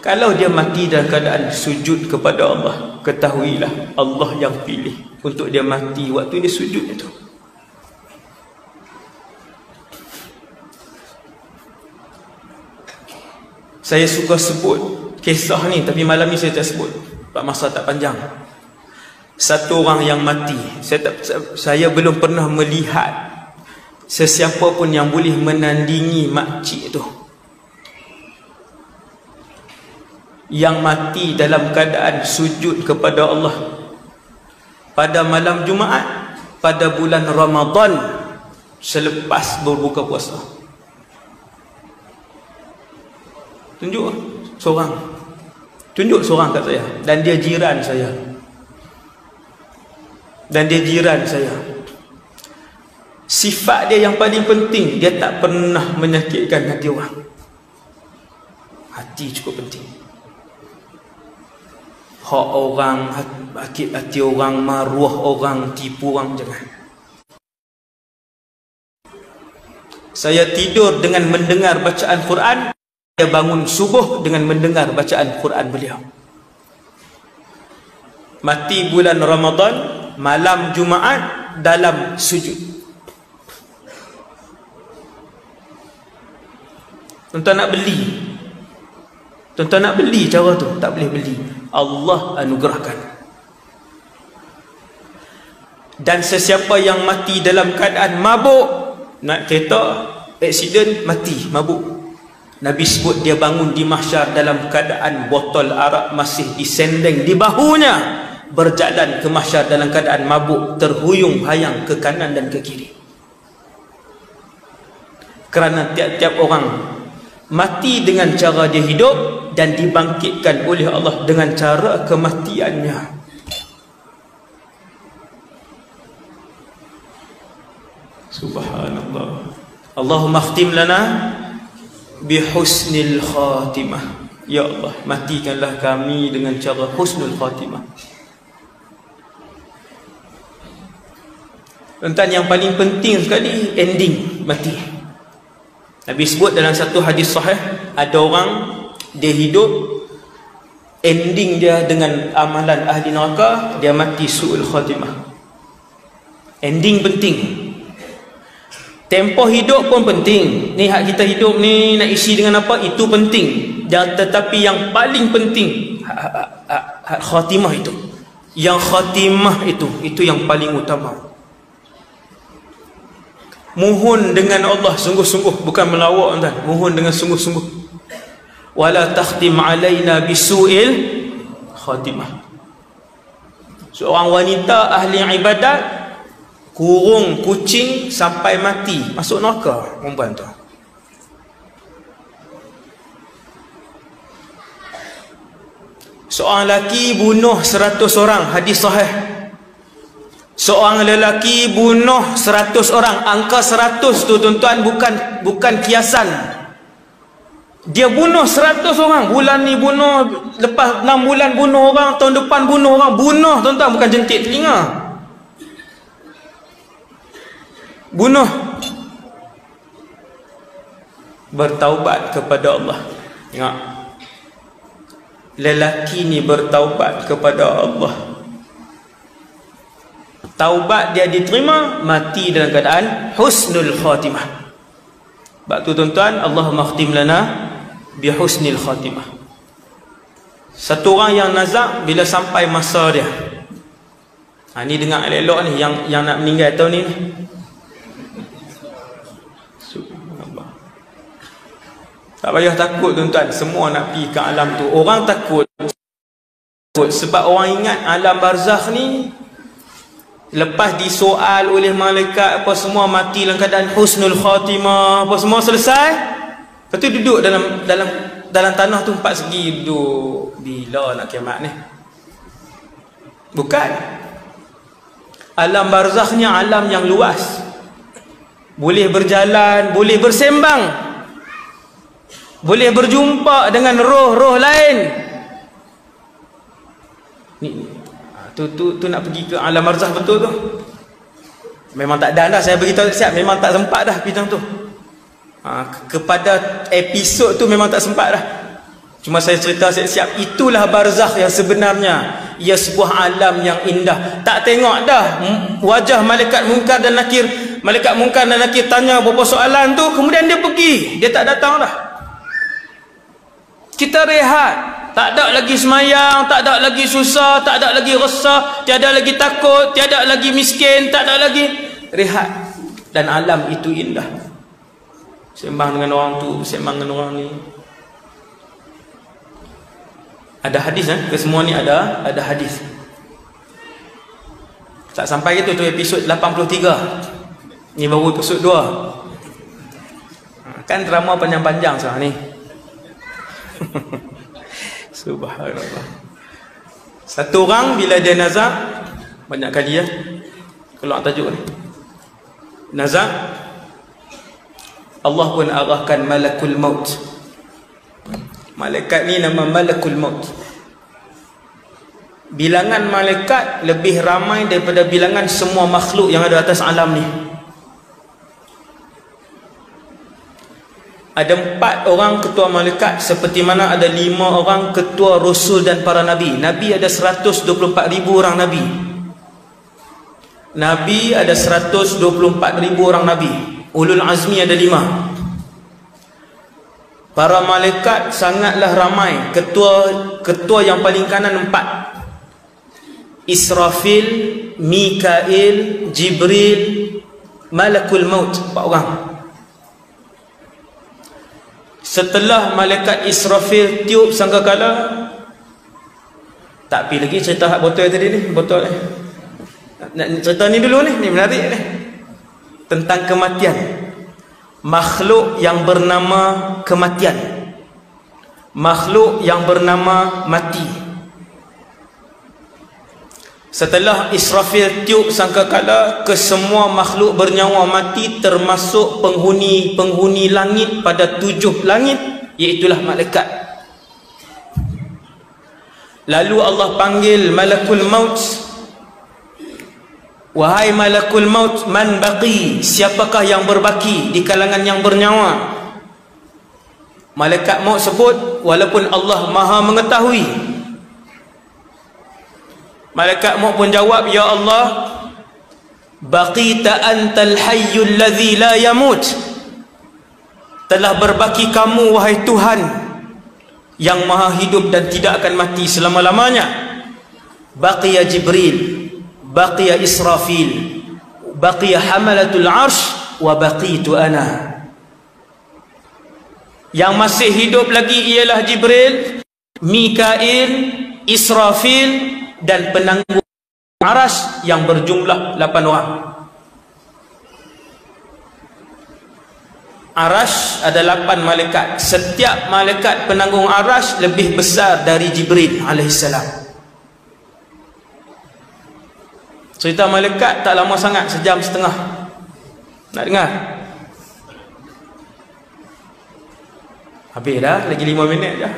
Kalau dia mati dalam keadaan sujud kepada Allah, ketahuilah Allah yang pilih untuk dia mati waktu dia sujud itu. Saya suka sebut kisah ni, tapi malam ni saya tak sebut, sebab masa tak panjang. Satu orang yang mati, saya belum pernah melihat sesiapa pun yang boleh menandingi makcik tu, yang mati dalam keadaan sujud kepada Allah pada malam Jumaat pada bulan Ramadan selepas berbuka puasa. Tunjuk seorang kat saya, dan dia jiran saya. Sifat dia yang paling penting, dia tak pernah menyakitkan hati orang. Hati cukup penting. Hak orang, sakit hati orang, maruah orang, tipu orang, jangan. Saya tidur dengan mendengar bacaan Quran, saya bangun subuh dengan mendengar bacaan Quran beliau. Mati bulan Ramadan, malam Jumaat dalam sujud. Tuan-tuan nak beli, tuan-tuan nak beli cara tu, tak boleh beli. Allah anugerahkan. Dan sesiapa yang mati dalam keadaan mabuk, naik kereta, aksiden, mati, mabuk, Nabi sebut dia bangun di mahsyar dalam keadaan botol arak masih disendeng di bahunya, berjalan ke mahsyar dalam keadaan mabuk, terhuyung hayang ke kanan dan ke kiri. Kerana tiap-tiap orang mati dengan cara dia hidup dan dibangkitkan oleh Allah dengan cara kematiannya. Subhanallah. Allahumma khtim lana bihusnil khatimah. Ya Allah, matikanlah kami dengan cara husnul khatimah. Tentang yang paling penting sekali, ending mati. Nabi sebut dalam satu hadis sahih, ada orang dia hidup, ending dia dengan amalan ahli neraka, dia mati su'ul khatimah. Ending penting. Tempoh hidup pun penting. Ni hak kita hidup ni nak isi dengan apa, itu penting. Dan tetapi yang paling penting khatimah itu. Yang khatimah itu yang paling utama. Mohon dengan Allah sungguh-sungguh, bukan melawak tuan. Mohon dengan sungguh-sungguh. Wala takhtim alaina bisu'il khatimah. Seorang wanita ahli ibadat kurung kucing sampai mati, masuk neraka perempuan tu. Seorang lelaki bunuh 100 orang, hadis sahih. Seorang lelaki bunuh 100 orang. Angka 100 tu tuan-tuan bukan kiasan. Dia bunuh 100 orang. Bulan ni bunuh, lepas 6 bulan bunuh orang, tahun depan bunuh orang. Bunuh tuan-tuan, bukan jentik telinga. Bunuh. Bertaubat kepada Allah. Tengok, lelaki ni bertaubat kepada Allah. Taubat dia diterima, mati dalam keadaan husnul khatimah. Sebab tu tuan-tuan, Allahumma khtim lana bi husnil khatimah. Satu orang yang nazak bila sampai masa dia. Ni dengar elok ni yang nak meninggal tahun ni. Subhanallah. Tak payah takut tuan-tuan, semua nak pergi ke alam tu. Orang takut sebab orang ingat alam barzakh ni lepas disoal oleh malaikat apa semua, mati dalam keadaan husnul khatimah, apa semua selesai. Lepas tu duduk dalam tanah tu 4 segi, duduk bila nak kiamat ni. Bukan. Alam barzakhnya alam yang luas. Boleh berjalan, boleh bersembang, boleh berjumpa dengan roh-roh lain. Ni tu nak pergi ke alam barzakh betul tu. Memang tak ada dah, saya beritahu siap, memang tak sempat dah pergi tu. Kepada episod tu memang tak sempat dah. Cuma saya cerita siap-siap, itulah barzakh yang sebenarnya. Ia sebuah alam yang indah. Tak tengok dah wajah malaikat munkar dan nakir. Malaikat munkar dan nakir tanya beberapa soalan tu, kemudian dia pergi, dia tak datang dah. Kita rehat. Tak ada lagi semayang, tak ada lagi susah, tak ada lagi resah, tiada lagi takut, tiada lagi miskin, tak ada lagi, rehat. Dan alam itu indah. Sembang dengan orang tu, sembang dengan orang ni. Ada hadis ke semua ni ada hadis. Tak sampai gitu tu episod 83. Ni baru episod 2. Kan drama panjang-panjang sekarang ni. Subhanallah. Satu orang bila dia nazak, banyak kali keluar tajuk ni, nazak, Allah pun arahkan malakul maut. Malaikat ni nama malakul maut. Bilangan malaikat lebih ramai daripada bilangan semua makhluk yang ada atas alam ni. Ada 4 orang ketua malaikat, seperti mana ada 5 orang ketua rasul dan para nabi. Nabi ada 124,000 orang nabi. Nabi ada 124,000 orang nabi. Ulul azmi ada 5. Para malaikat sangatlah ramai. Ketua yang paling kanan 4. Israfil, Mikail, Jibril, Malakul Maut, 4 orang. Setelah malaikat Israfil tiup sangkakala, tak pergi lagi cerita botol tadi ni, botol ni. Nak cerita ni dulu ni menarik ni. Tentang kematian. Makhluk yang bernama kematian. Makhluk yang bernama mati. Setelah Israfil tiup sangkakala, kesemua makhluk bernyawa mati, termasuk penghuni langit pada 7 langit, iaitulah malaikat. Lalu Allah panggil malakul maut. Wahai malakul maut, man baqi, siapakah yang berbaki di kalangan yang bernyawa? Malaikat maut sebut, walaupun Allah Maha mengetahui. Malaikat maut pun jawab, ya Allah, baqita antal hayyul ladzi la yamut. Telah berbaki kamu wahai Tuhan yang maha hidup dan tidak akan mati selama-lamanya. Baqiya Jibril, baqiya Israfil, baqiya hamalatul arsh, wa baqitu ana. Yang masih hidup lagi ialah Jibril, Mikail, Israfil dan penanggung Arash yang berjumlah 8 orang. Arash ada 8 malaikat. Setiap malaikat penanggung Arash lebih besar dari Jibril alaihissalam. Cerita malaikat tak lama sangat, sejam setengah. Nak dengar? Habis dah, lagi 5 minit dah.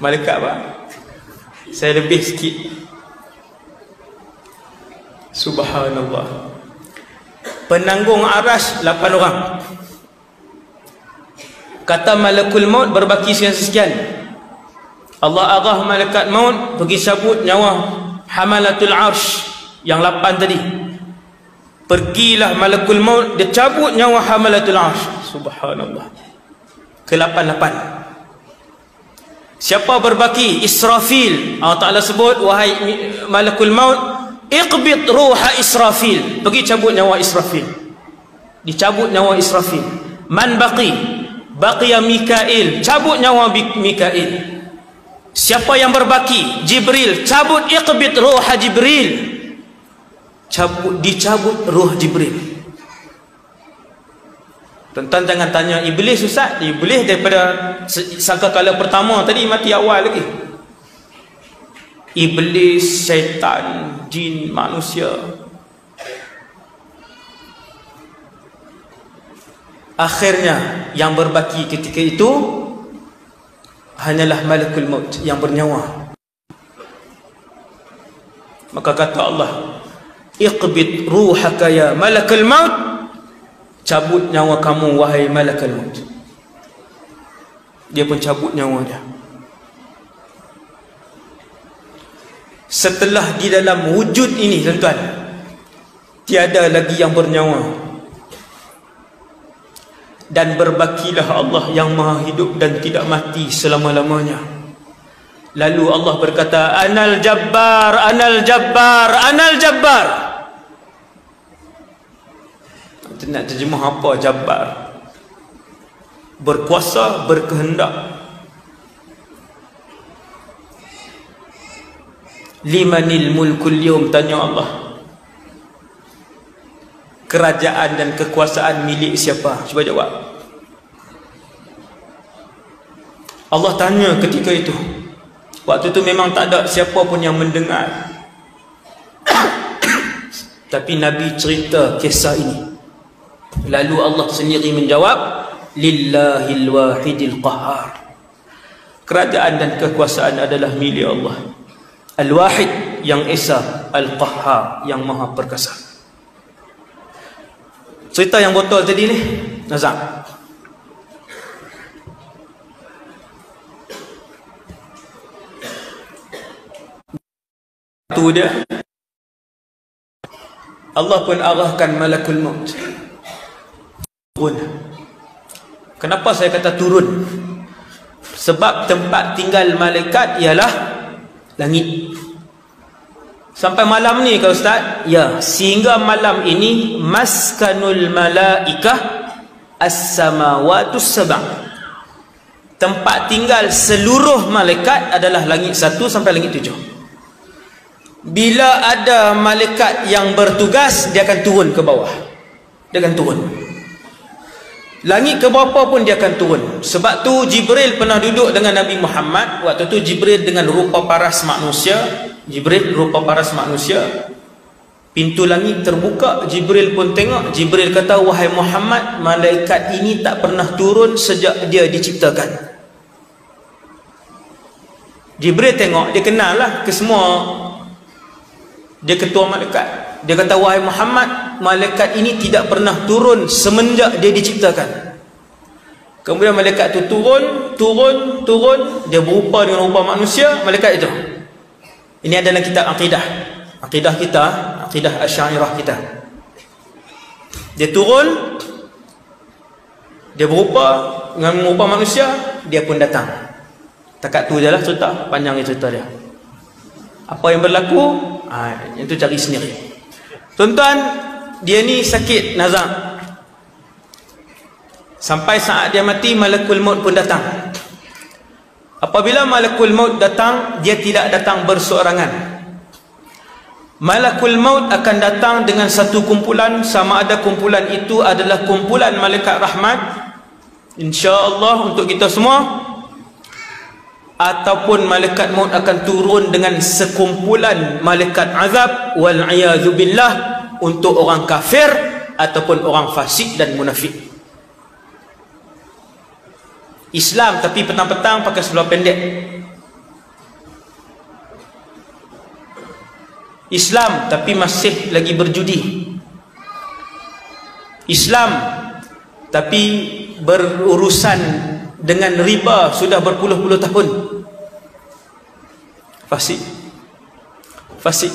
Malaikat apa? Saya lebih sikit. Subhanallah. Penanggung Arash 8 orang. Kata malakul maut berbaki sekian-sekian. Allah arah malaikat maut pergi cabut nyawa hamalatul arsh yang 8 tadi. Pergilah malakul maut, dia cabut nyawa hamalatul arsh. Subhanallah. Ke-8. Siapa berbaki? Israfil. Allah Ta'ala sebut, wahai malakul maut, iqbid ruha Israfil. Pergi cabut nyawa Israfil. Dicabut nyawa Israfil. Man baqi? Baqiya Mikail. Cabut nyawa Mikail. Siapa yang berbaki? Jibril. Cabut iqbid ruha Jibril. Dicabut ruh Jibril. Tuan-tuan jangan tanya iblis, Ustaz. Iblis daripada sangkakala pertama tadi mati awal lagi. Iblis, syaitan, jin, manusia. Akhirnya yang berbaki ketika itu hanyalah malakul maut yang bernyawa. Maka kata Allah, iqbid ruhaka ya malakul maut. Cabut nyawa kamu wahai malakul maut. Dia pun cabut nyawa dia. Setelah di dalam wujud ini, tuan-tuan, tiada lagi yang bernyawa. Dan berbakilah Allah yang maha hidup dan tidak mati selama-lamanya. Lalu Allah berkata, Anal Jabbar, Anal Jabbar, Anal Jabbar. Nak terjemah apa Jabbar? Berkuasa, berkehendak. Limanil mulkul yawm, tanya Allah. Kerajaan dan kekuasaan milik siapa? Cuba jawab. Allah tanya ketika itu. Waktu itu memang tak ada siapa pun yang mendengar. Tapi Nabi cerita kisah ini. Lalu Allah sendiri menjawab, Lillahil wahidil qahar. Kerajaan dan kekuasaan adalah milik Allah. Al-Wahid yang esa, Al-Qahhar yang maha perkasa. Cerita yang botol tadi ni, Nazam. Tu dia. Allah pun arahkan malakul maut. Turun. Kenapa saya kata turun? Sebab tempat tinggal malaikat ialah langit. Sampai malam ni kau Ustaz? Ya, sehingga malam ini maskanul malaikah as-samawatus sab'. Tempat tinggal seluruh malaikat adalah langit 1 sampai langit 7. Bila ada malaikat yang bertugas, dia akan turun ke bawah. Dia akan turun. Langit ke berapa pun dia akan turun. Sebab tu Jibril pernah duduk dengan Nabi Muhammad. Waktu tu Jibril dengan rupa paras manusia. Jibril rupa paras manusia. Pintu langit terbuka, Jibril pun tengok. Jibril kata, wahai Muhammad, malaikat ini tak pernah turun sejak dia diciptakan. Jibril tengok, dia kenal lah ke semua. Dia ketua malaikat. Dia kata, wahai Muhammad, malaikat ini tidak pernah turun semenjak dia diciptakan. Kemudian malaikat itu turun. Dia berupa dengan rupa manusia, malaikat itu. Ini adalah kitab akidah. Akidah kita, akidah Asy'ariyah kita. Dia turun, dia berupa dengan rupa manusia, dia pun datang. Takat tu je lah cerita, panjang cerita dia. Apa yang berlaku? Itu cari sendiri. Tuan-tuan, dia ni sakit nazam. Sampai saat dia mati, malakul maut pun datang. Apabila malakul maut datang, dia tidak datang berseorangan. Malakul maut akan datang dengan satu kumpulan, sama ada kumpulan itu adalah kumpulan malaikat rahmat, insya-Allah untuk kita semua, ataupun malaikat maut akan turun dengan sekumpulan malaikat azab wal a'yadzu billah untuk orang kafir ataupun orang fasik dan munafik. Islam tapi petang-petang pakai seluar pendek. Islam tapi masih lagi berjudi. Islam tapi berurusan dengan riba sudah berpuluh-puluh tahun. Fasik. Fasik.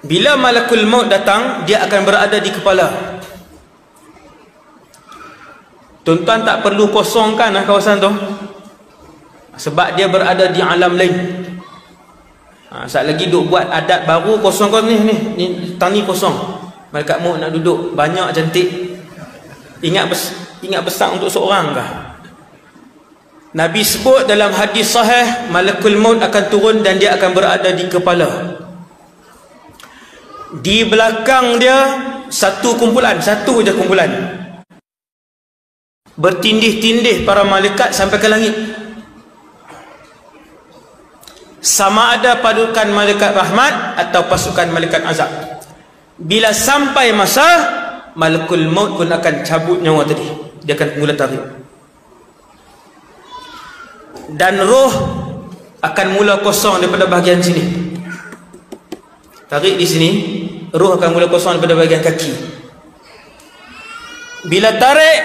Bila malakul maut datang, dia akan berada di kepala. Tuan-tuan tak perlu kosongkan kawasan tu, sebab dia berada di alam lain. Saat lagi duk buat adat baru, kosongkan ni tani kosong. Malaikat maut nak duduk banyak cantik. Ingat besar untuk seorang kah? Nabi sebut dalam hadis sahih, malakul maut akan turun dan dia akan berada di kepala. Di belakang dia satu kumpulan, satu je kumpulan, bertindih-tindih para malaikat sampai ke langit. Sama ada pasukan malaikat rahmat atau pasukan malaikat azab. Bila sampai masa, malakul maut pun akan cabut nyawa tadi. Dia akan mula tarik. Dan roh akan mula kosong daripada bahagian sini. Tarik di sini, roh akan mula kosong daripada bahagian kaki. Bila tarik,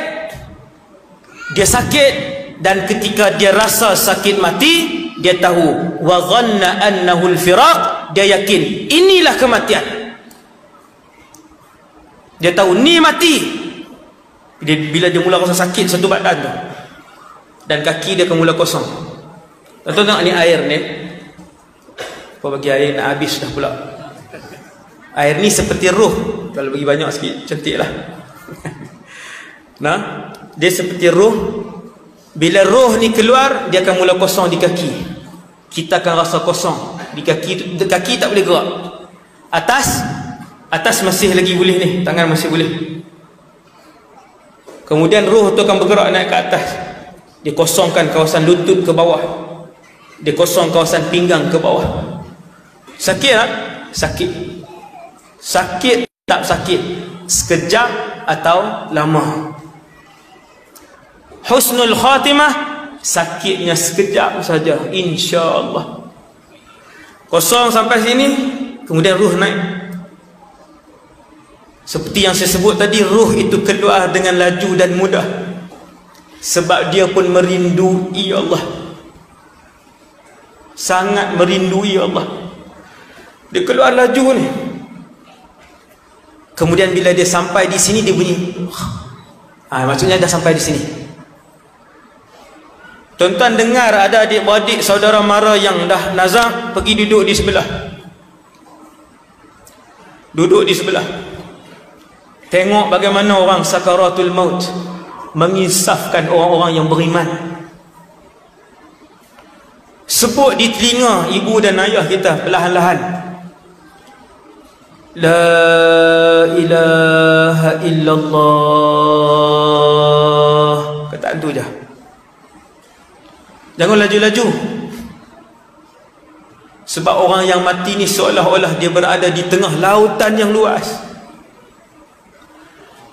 dia sakit, dan ketika dia rasa sakit mati, dia tahu wa dhanna annahu al-firaq, dia yakin inilah kematian. Dia tahu ni mati. Bila dia mula rasa sakit satu badan tu, dan kaki dia akan mula kosong. Tuan-tuan tengok ni air ni. Apa bagi air nak habis dah pula. Air ni seperti roh. Kalau bagi banyak sikit cantiklah. Nah, dia seperti roh. Bila roh ni keluar, dia akan mula kosong di kaki. Kita akan rasa kosong di kaki. Kaki tak boleh gerak. Atas masih lagi boleh ni, tangan masih boleh. Kemudian roh tu akan bergerak naik ke atas. Dia kosongkan kawasan lutut ke bawah. Dia kosong kawasan pinggang ke bawah. Sakit tak? Sakit. Sakit tak sakit? Sekejap atau lama. Husnul khatimah, sakitnya sekejap saja, insya-Allah. Kosong sampai sini, kemudian ruh naik. Seperti yang saya sebut tadi, ruh itu keluar dengan laju dan mudah, sebab dia pun merindui Allah. Sangat merindui Allah. Dia keluar laju ni. Kemudian bila dia sampai di sini, dia bunyi. Maksudnya dah sampai di sini. Tuan-tuan dengar ada adik-beradik saudara mara yang dah nazak, pergi duduk di sebelah. Duduk di sebelah. Tengok bagaimana orang sakaratul maut menginsafkan orang-orang yang beriman. Sebut di telinga ibu dan ayah kita perlahan-lahan. La ilaha illallah. Kataan tu je. Jangan laju-laju. Sebab orang yang mati ni seolah-olah dia berada di tengah lautan yang luas.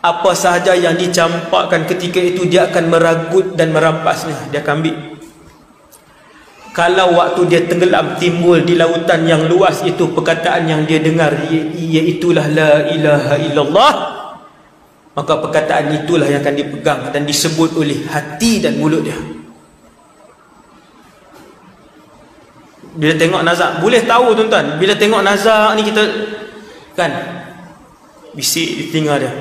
Apa sahaja yang dicampakkan ketika itu, dia akan meragut dan merampasnya. Dia akan ambil. Kalau waktu dia tenggelam timbul di lautan yang luas itu perkataan yang dia dengar, iaitulah la ilaha illallah, maka perkataan itulah yang akan dipegang dan disebut oleh hati dan mulut dia. Bila tengok nazak, boleh tahu tuan-tuan, bila tengok nazak ni kita kan bisik di telinga dia.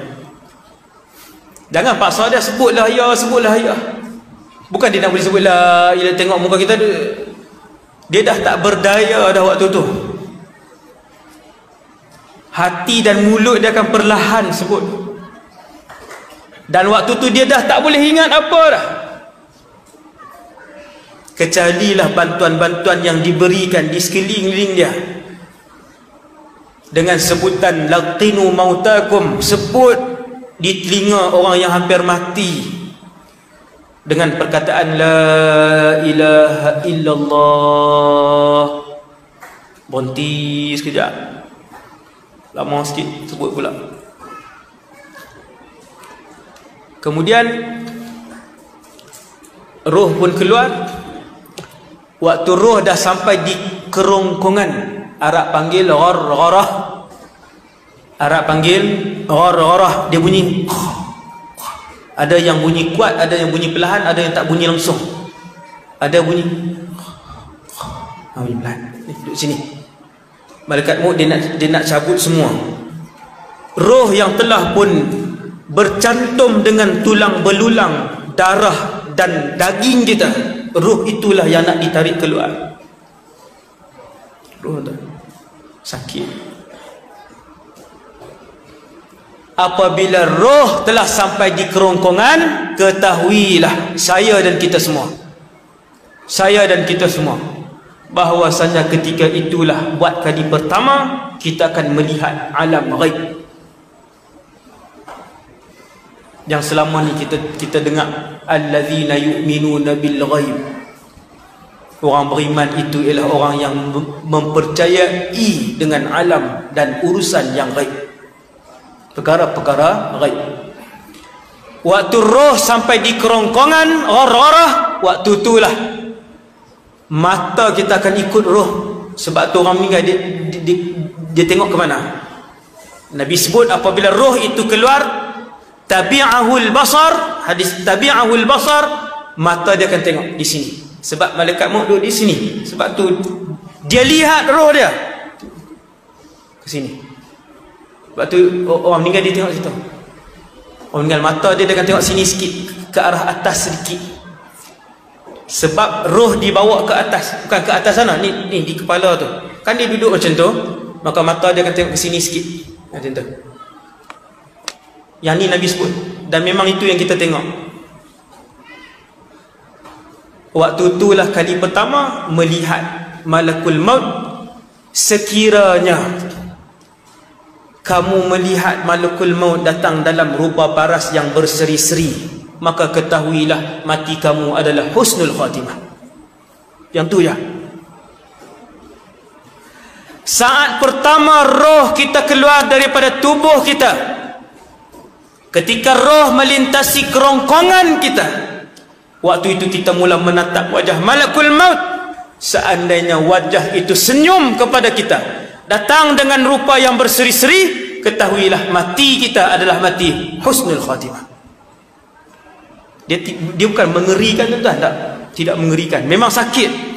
Jangan paksa dia, sebutlah ya, sebutlah ya. Bukan dia nak boleh sebut la ilaha, tengok muka kita dia dah tak berdaya dah waktu tu. Hati dan mulut dia akan perlahan sebut. Dan waktu tu dia dah tak boleh ingat apa dah. kecualilah bantuan-bantuan yang diberikan di sekeliling dia dengan sebutan laqinu mautakum, sebut di telinga orang yang hampir mati dengan perkataan la ilaha illallah. Berhenti sekejap, lama sikit sebut pula. Kemudian roh pun keluar. Waktu roh dah sampai di kerongkongan, Arab panggil ghargharah. Arab panggil ghargharah. Dia bunyi, ada yang bunyi kuat, ada yang bunyi perlahan, ada yang tak bunyi langsung. Ada bunyi bunyi perlahan. Duduk sini. Malaikat maut dia nak cabut semua. Roh yang telah pun bercantum dengan tulang belulang, darah dan daging kita, roh itulah yang nak ditarik keluar. Roh tu sakit. Apabila roh telah sampai di kerongkongan, ketahuilah saya dan kita semua, bahwasanya ketika itulah buat kali pertama kita akan melihat alam ghaib yang selama ni kita dengar, allazina yu'minuna bil ghaib. Orang beriman itu ialah orang yang mempercayai dengan alam dan urusan yang ghaib, perkara-perkara ghaib. Waktu roh sampai di kerongkongan ghargharah, waktu itulah mata kita akan ikut roh. Sebab tu orang meninggal dia tengok ke mana? Nabi sebut apabila roh itu keluar, tabi'ahul basar, hadis tabi'ahul basar, mata dia akan tengok di sini. Sebab malaikat maut duduk di sini. Sebab tu dia lihat roh dia ke sini. Sebab tu orang meninggal dia tengok situ. Orang meninggal mata dia akan tengok sini sikit, ke arah atas sedikit. Sebab roh dibawa ke atas, bukan ke atas sana, ni di kepala tu. Kan dia duduk macam tu, maka mata dia akan tengok ke sini sikit. Macam tu. Yang ni Nabi sebut, dan memang itu yang kita tengok. Waktu itulah kali pertama melihat malakul maut. Sekiranya kamu melihat malakul maut datang dalam rupa paras yang berseri-seri, maka ketahuilah mati kamu adalah husnul khatimah. Yang tu ya. Saat pertama roh kita keluar daripada tubuh kita, ketika roh melintasi kerongkongan kita, waktu itu kita mula menatap wajah malakul maut. Seandainya wajah itu senyum kepada kita, datang dengan rupa yang berseri-seri, ketahuilah mati kita adalah mati husnul khatimah. Dia bukan mengerikan, tuan-tuan, tak, tidak mengerikan. Memang sakit.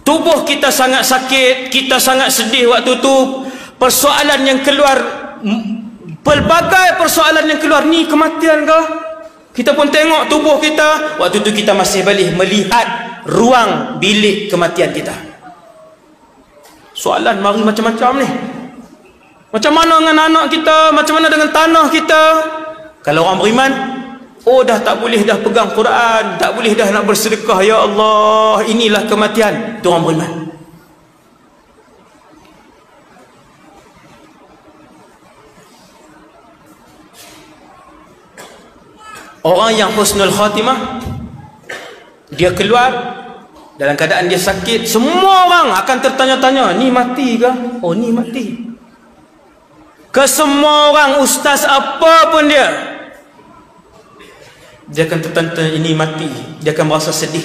Tubuh kita sangat sakit, kita sangat sedih waktu tu. Persoalan yang keluar, pelbagai persoalan yang keluar, ni kematian kah? Kita pun tengok tubuh kita. Waktu tu kita masih boleh melihat ruang bilik kematian kita. Soalan mari macam-macam ni. Macam mana dengan anak kita, macam mana dengan tanah kita? Kalau orang beriman, oh dah tak boleh dah pegang Quran, tak boleh dah nak bersedekah, ya Allah, inilah kematian. Itu orang beriman. Orang yang husnul khatimah, dia keluar dalam keadaan dia sakit, semua orang akan tertanya-tanya, ni mati ke? Oh, ni mati. Ke semua orang, ustaz apa pun dia akan tertanya, ini mati. Dia akan merasa sedih.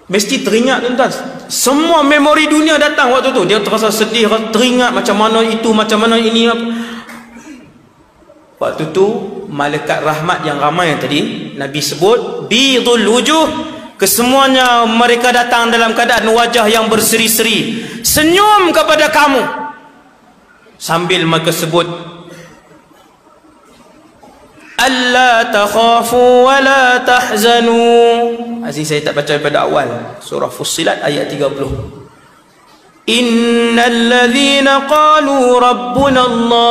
Mesti teringat, tuan-tuan. Semua memori dunia datang waktu tu. Dia terasa sedih, teringat macam mana itu, macam mana ini. Waktu tu malaikat rahmat yang ramai yang tadi Nabi sebut, bidul wujuh, kesemuanya mereka datang dalam keadaan wajah yang berseri-seri, senyum kepada kamu, sambil mereka sebut, alla takhafu wa la tahzanu. Aziz, saya tak baca daripada awal surah Fussilat ayat 30. Innal ladzina qalu rabbuna Allah,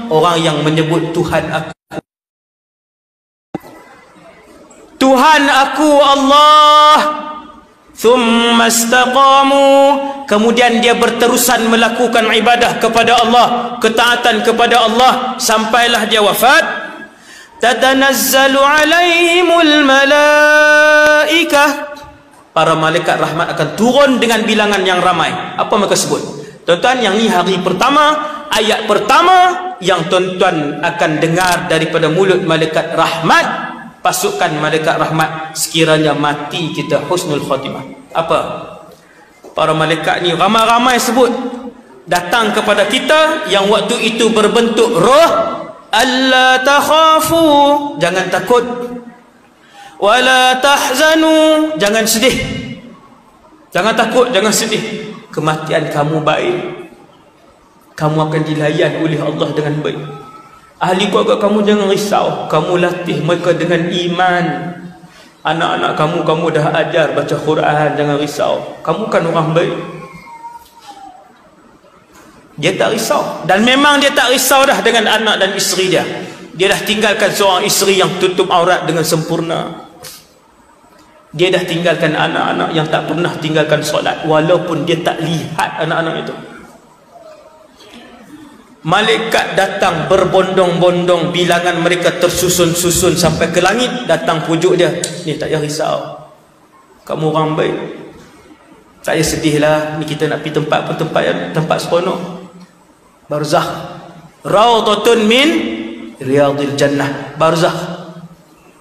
orang yang menyebut Tuhan aku, Tuhan aku Allah. Thumma istaqamu, kemudian dia berterusan melakukan ibadah kepada Allah, ketaatan kepada Allah sampailah dia wafat. Tatanazzalu alaihimul malaikah, para malaikat rahmat akan turun dengan bilangan yang ramai. Apa mereka sebut? Tuan-tuan, yang ni hari pertama, ayat pertama yang tuan-tuan akan dengar daripada mulut malaikat rahmat. Pasukan malaikat rahmat sekiranya mati kita husnul khatimah. Apa? Para malaikat ni ramai-ramai sebut datang kepada kita yang waktu itu berbentuk roh. Alla takhafu, jangan takut. Wala tahzanu, jangan sedih. Jangan takut, jangan sedih. Kematian kamu baik. Kamu akan dilayan oleh Allah dengan baik. Ahli keluarga kamu jangan risau. Kamu latih mereka dengan iman. Anak-anak kamu dah ajar baca Quran. Jangan risau. Kamu kan orang baik. Dia tak risau. Dan memang dia tak risau dah dengan anak dan isteri dia. Dia dah tinggalkan seorang isteri yang tutup aurat dengan sempurna. Dia dah tinggalkan anak-anak yang tak pernah tinggalkan solat, walaupun dia tak lihat anak-anak itu. Malaikat datang berbondong-bondong, bilangan mereka tersusun-susun sampai ke langit. Datang pujuk dia, ni tak payah risau, kamu orang baik, tak payah sedihlah. Ni kita nak pergi tempat pun tempat seronok. Barzakh, raudhatun min riyadil jannah. Barzakh,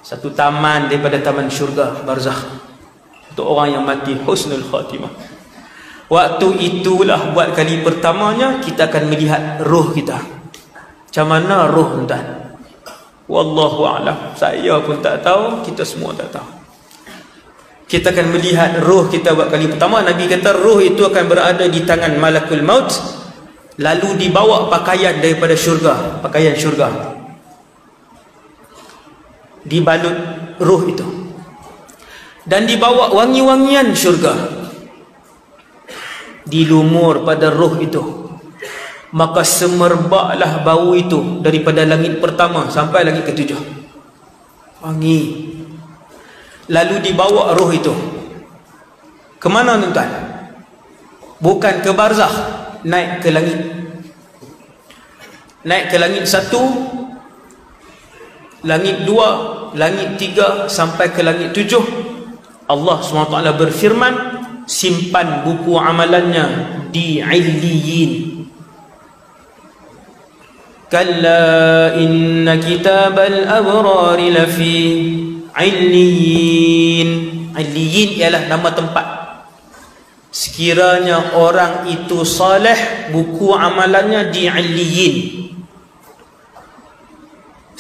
satu taman daripada taman syurga. Barzakh untuk orang yang mati husnul khatimah. Waktu itulah buat kali pertamanya kita akan melihat roh kita. Macam mana roh tuan? Wallahu a'lam. Saya pun tak tahu, kita semua tak tahu. Kita akan melihat roh kita buat kali pertama. Nabi kata roh itu akan berada di tangan malakul maut, lalu dibawa pakaian daripada syurga, pakaian syurga, dibalut roh itu, dan dibawa wangi-wangian syurga, dilumur pada roh itu. Maka semerbaklah bau itu daripada langit pertama sampai langit ketujuh, wangi. Lalu dibawa roh itu ke mana tuan-tuan? Bukan ke barzakh, naik ke langit. Naik ke langit 1, langit 2, langit 3 sampai ke langit 7. Allah SWT berfirman, simpan buku amalannya di Illiyin. Kalla inna kitabal abrari lafi Illiyin. Illiyin ialah nama tempat. Sekiranya orang itu saleh, buku amalannya di Illiyin.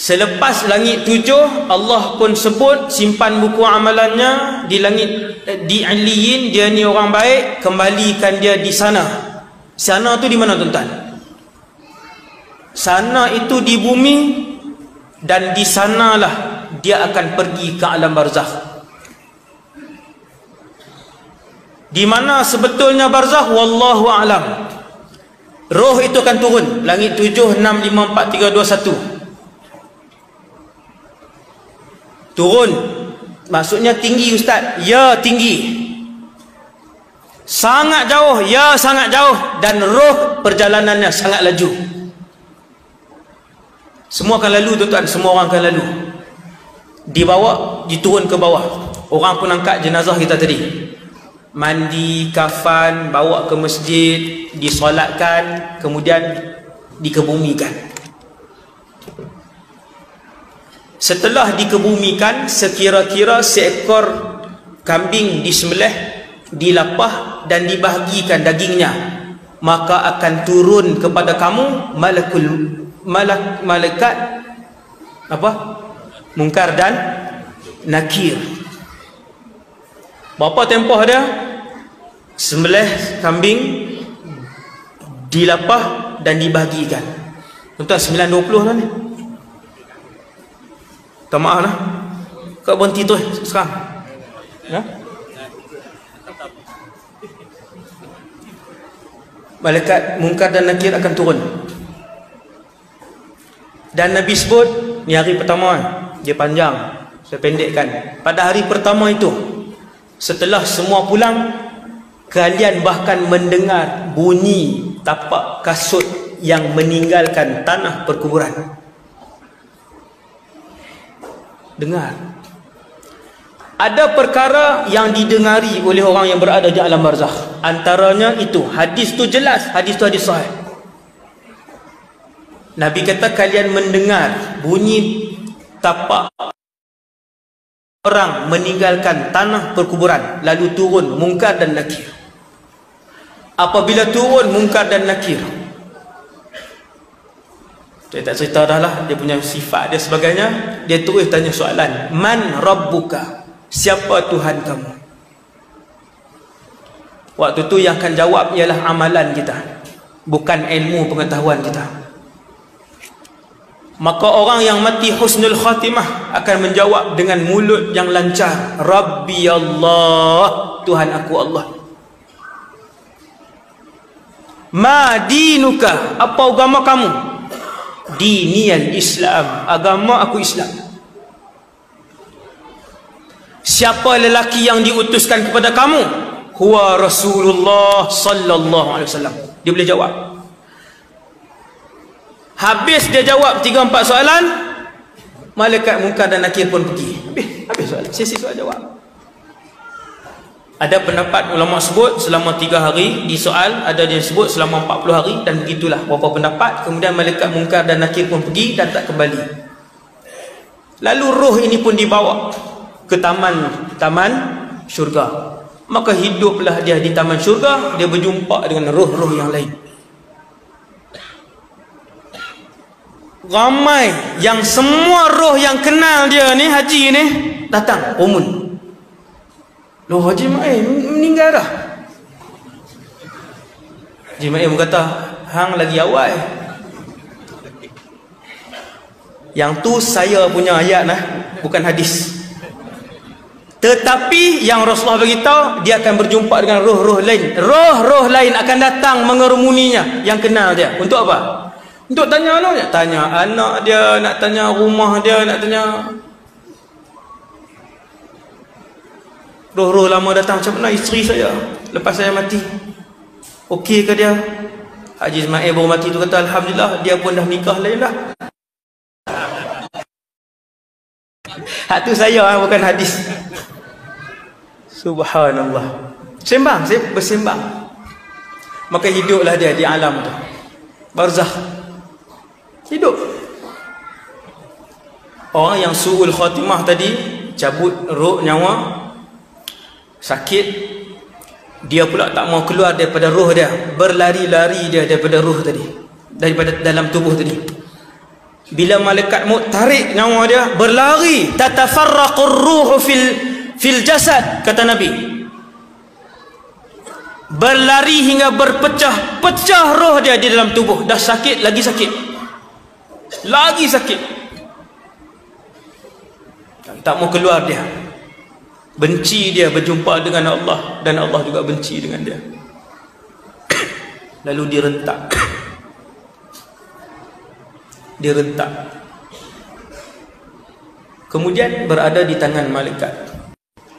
Selepas langit 7, Allah pun sebut simpan buku amalannya di langit, di Illiyin. Dia ni orang baik, kembalikan dia di sana. Sana tu di mana tuan-tuan? Sana itu di bumi, dan di sanalah dia akan pergi ke alam barzakh. Di mana sebetulnya barzakh? Wallahu a'lam. Roh itu akan turun langit 7, 6, 5, 4, 3, 2, 1. Turun maksudnya tinggi ustaz? Ya, tinggi. Sangat jauh? Ya, sangat jauh. Dan roh perjalanannya sangat laju. Semua akan lalu tuan-tuan, semua orang akan lalu. Dibawa, diturun ke bawah. Orang pun angkat jenazah kita tadi, mandi, kafan, bawa ke masjid, disolatkan, kemudian dikebumikan. Setelah dikebumikan, sekira-kira seekor kambing disembelih, dilapah dan dibahagikan dagingnya, maka akan turun kepada kamu malaikat apa? Munkar dan Nakir. Berapa tempoh dia? Sembelih kambing, dilapah dan dibahagikan. Tuan-tuan, 9.20 lah ni. Tak maaf lah, kau berhenti tu sekarang ya? Malaikat Munkar dan Nakir akan turun. Dan Nabi sebut ni hari pertama, dia panjang Saya pendekkan. Pada hari pertama itu, setelah semua pulang, kalian bahkan mendengar bunyi tapak kasut yang meninggalkan tanah perkuburan. Dengar. Ada perkara yang didengari oleh orang yang berada di alam barzakh. Antaranya itu, hadis tu jelas, hadis tu hadis sahih. Nabi kata kalian mendengar bunyi tapak orang meninggalkan tanah perkuburan, lalu turun Munkar dan Nakir. Apabila turun Munkar dan Nakir, saya tak cerita dah lah dia punya sifat dia sebagainya. Dia terus tanya soalan, Man Rabbuka, siapa Tuhan kamu? Waktu tu yang akan jawab ialah amalan kita, bukan ilmu pengetahuan kita. Maka orang yang mati husnul khatimah akan menjawab dengan mulut yang lancar, Rabbi Allah, Tuhan aku Allah. Ma dinuka, apa agama kamu? Diniyal Islam, agama aku Islam. Siapa lelaki yang diutuskan kepada kamu? Huwa Rasulullah sallallahu alaihi wasallam. Dia boleh jawab. Habis dia jawab 3-4 soalan, malaikat Munkar dan Nakir pun pergi. Habis soalan, sesi soal jawab. Ada pendapat ulama sebut selama 3 hari disoal, ada dia sebut selama 40 hari, dan begitulah beberapa pendapat. Kemudian malaikat Munkar dan Nakir pun pergi dan tak kembali. Lalu roh ini pun dibawa ke taman syurga. Maka hiduplah dia di taman syurga, dia berjumpa dengan roh-roh yang lain. Ramai yang semua roh yang kenal dia ni, haji ni, datang umun. Loh, Haji Ma'in meninggal dah. Haji Ma'in berkata, hang lagi awal. Yang tu saya punya ayat lah, bukan hadis. Tetapi yang Rasulullah beritahu, dia akan berjumpa dengan roh-roh lain. Roh-roh lain akan datang mengerumuninya yang kenal dia. Untuk apa? Untuk tanya anaknya, tanya anak dia, nak tanya rumah dia, nak tanya. Roh-roh lama datang, macam mana isteri saya lepas saya mati? Okey ke dia? Haji Ismail baru mati tu kata, Alhamdulillah, dia pun dah nikah lain dah. Hak tu saya, bukan hadis. Subhanallah. Sembang, saya bersembang. Maka hiduplah dia di alam tu, barzakh. Hidup. Orang yang su'ul khatimah tadi, cabut roh nyawa, sakit, dia pula tak mau keluar daripada roh dia, berlari-lari dia daripada roh tadi, daripada dalam tubuh tadi. Bila malaikat maut tarik nyawa dia, berlari, tatafarraqur ruhu fil jasad, kata Nabi. Berlari hingga berpecah-pecah roh dia di dalam tubuh. Dah sakit, lagi sakit, lagi sakit, tak mau keluar dia. Benci dia berjumpa dengan Allah, dan Allah juga benci dengan dia. Lalu direntak. Direntak. Kemudian berada di tangan malaikat.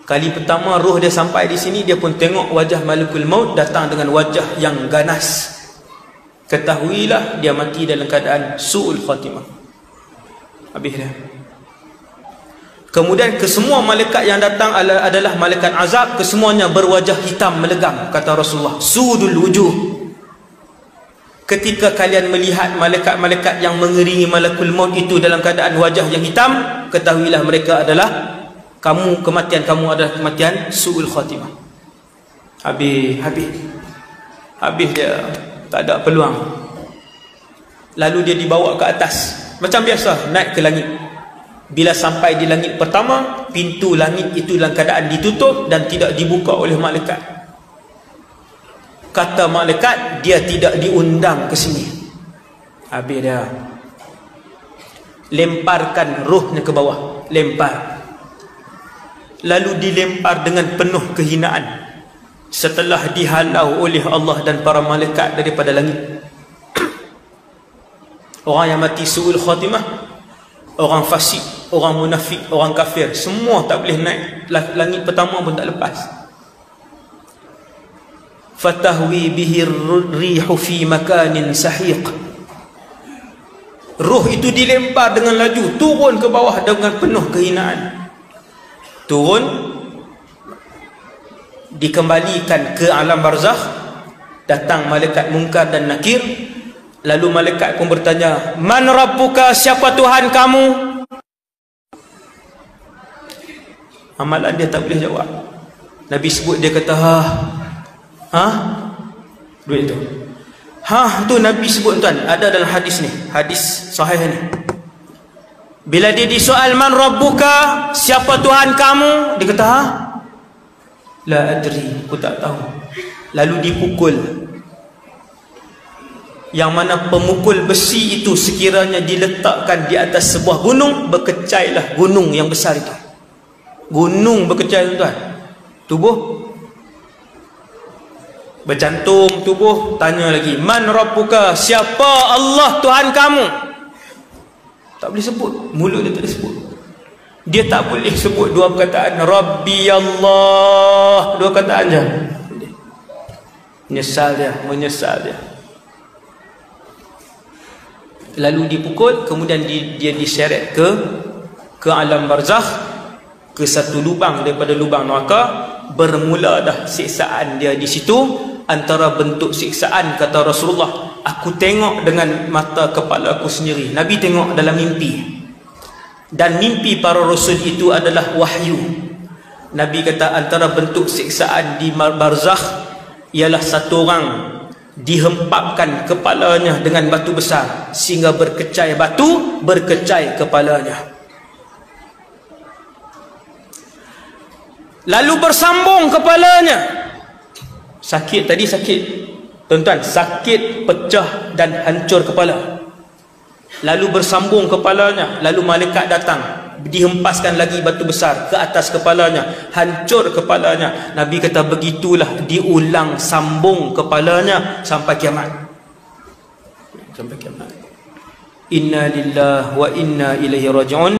Kali pertama roh dia sampai di sini, dia pun tengok wajah Malakul Maut datang dengan wajah yang ganas. Ketahuilah dia mati dalam keadaan su'ul khatimah. Habis dia. Kemudian kesemua malaikat yang datang adalah malaikat azab, kesemuanya berwajah hitam melegam, kata Rasulullah, sudul wujuh. Ketika kalian melihat malaikat-malaikat yang mengiringi Malakul Maut itu dalam keadaan wajah yang hitam, ketahuilah mereka adalah kematian kamu adalah kematian su'ul khatimah. Habis dia, tak ada peluang. Lalu dia dibawa ke atas, macam biasa, naik ke langit. Bila sampai di langit pertama, pintu langit itu dalam keadaan ditutup dan tidak dibuka oleh malaikat. Kata malaikat, dia tidak diundang ke sini. Habis dia. Lemparkan rohnya ke bawah, lempar. Lalu dilempar dengan penuh kehinaan. Setelah dihalau oleh Allah dan para malaikat daripada langit. Orang yang mati su'ul khatimah, orang fasik, orang munafik, orang kafir, semua tak boleh naik langit pertama pun tak lepas. Fatahwi bihi rihu fi makanin sahiq. Ruh itu dilempar dengan laju, turun ke bawah dengan penuh kehinaan. Turun, dikembalikan ke alam barzakh. Datang malaikat Munkar dan Nakir. Lalu malaikat pun bertanya, man rabbuka, siapa Tuhan kamu? Amalan dia tak boleh jawab. Nabi sebut, dia kata duit tu. Tu Nabi sebut tuan, ada dalam hadis ni, hadis sahih ni. Bila dia disoal man rabbuka, siapa Tuhan kamu, dia kata la adri, aku tak tahu. Lalu dipukul. Yang mana pemukul besi itu sekiranya diletakkan di atas sebuah gunung, berkecailah gunung yang besar itu. Gunung berkecai tuan. Tubuh bercantum, tubuh tanya lagi, man rabbuka, siapa Allah Tuhan kamu? Tak boleh sebut, mulut dia tak boleh sebut. Dia tak boleh sebut dua perkataan, Rabbi Allah, dua perkataan je. Menyesal dia. Lalu dipukul, kemudian dia diseret ke alam barzakh, ke satu lubang daripada lubang neraka. Bermula dah siksaan dia di situ. Antara bentuk siksaan, kata Rasulullah, aku tengok dengan mata kepala aku sendiri. Nabi tengok dalam mimpi, dan mimpi para rasul itu adalah wahyu. Nabi kata antara bentuk siksaan di barzakh ialah satu orang dihempapkan kepalanya dengan batu besar sehingga berkecai batu, berkecai kepalanya. Lalu bersambung kepalanya. Sakit tadi, sakit tuan-tuan, sakit, pecah dan hancur kepala. Lalu bersambung kepalanya. Lalu malaikat datang, dihempaskan lagi batu besar ke atas kepalanya, hancur kepalanya. Nabi kata begitulah diulang sambung kepalanya sampai kiamat. Sampai kiamat. Inna lillahi wa inna ilaihi raji'un.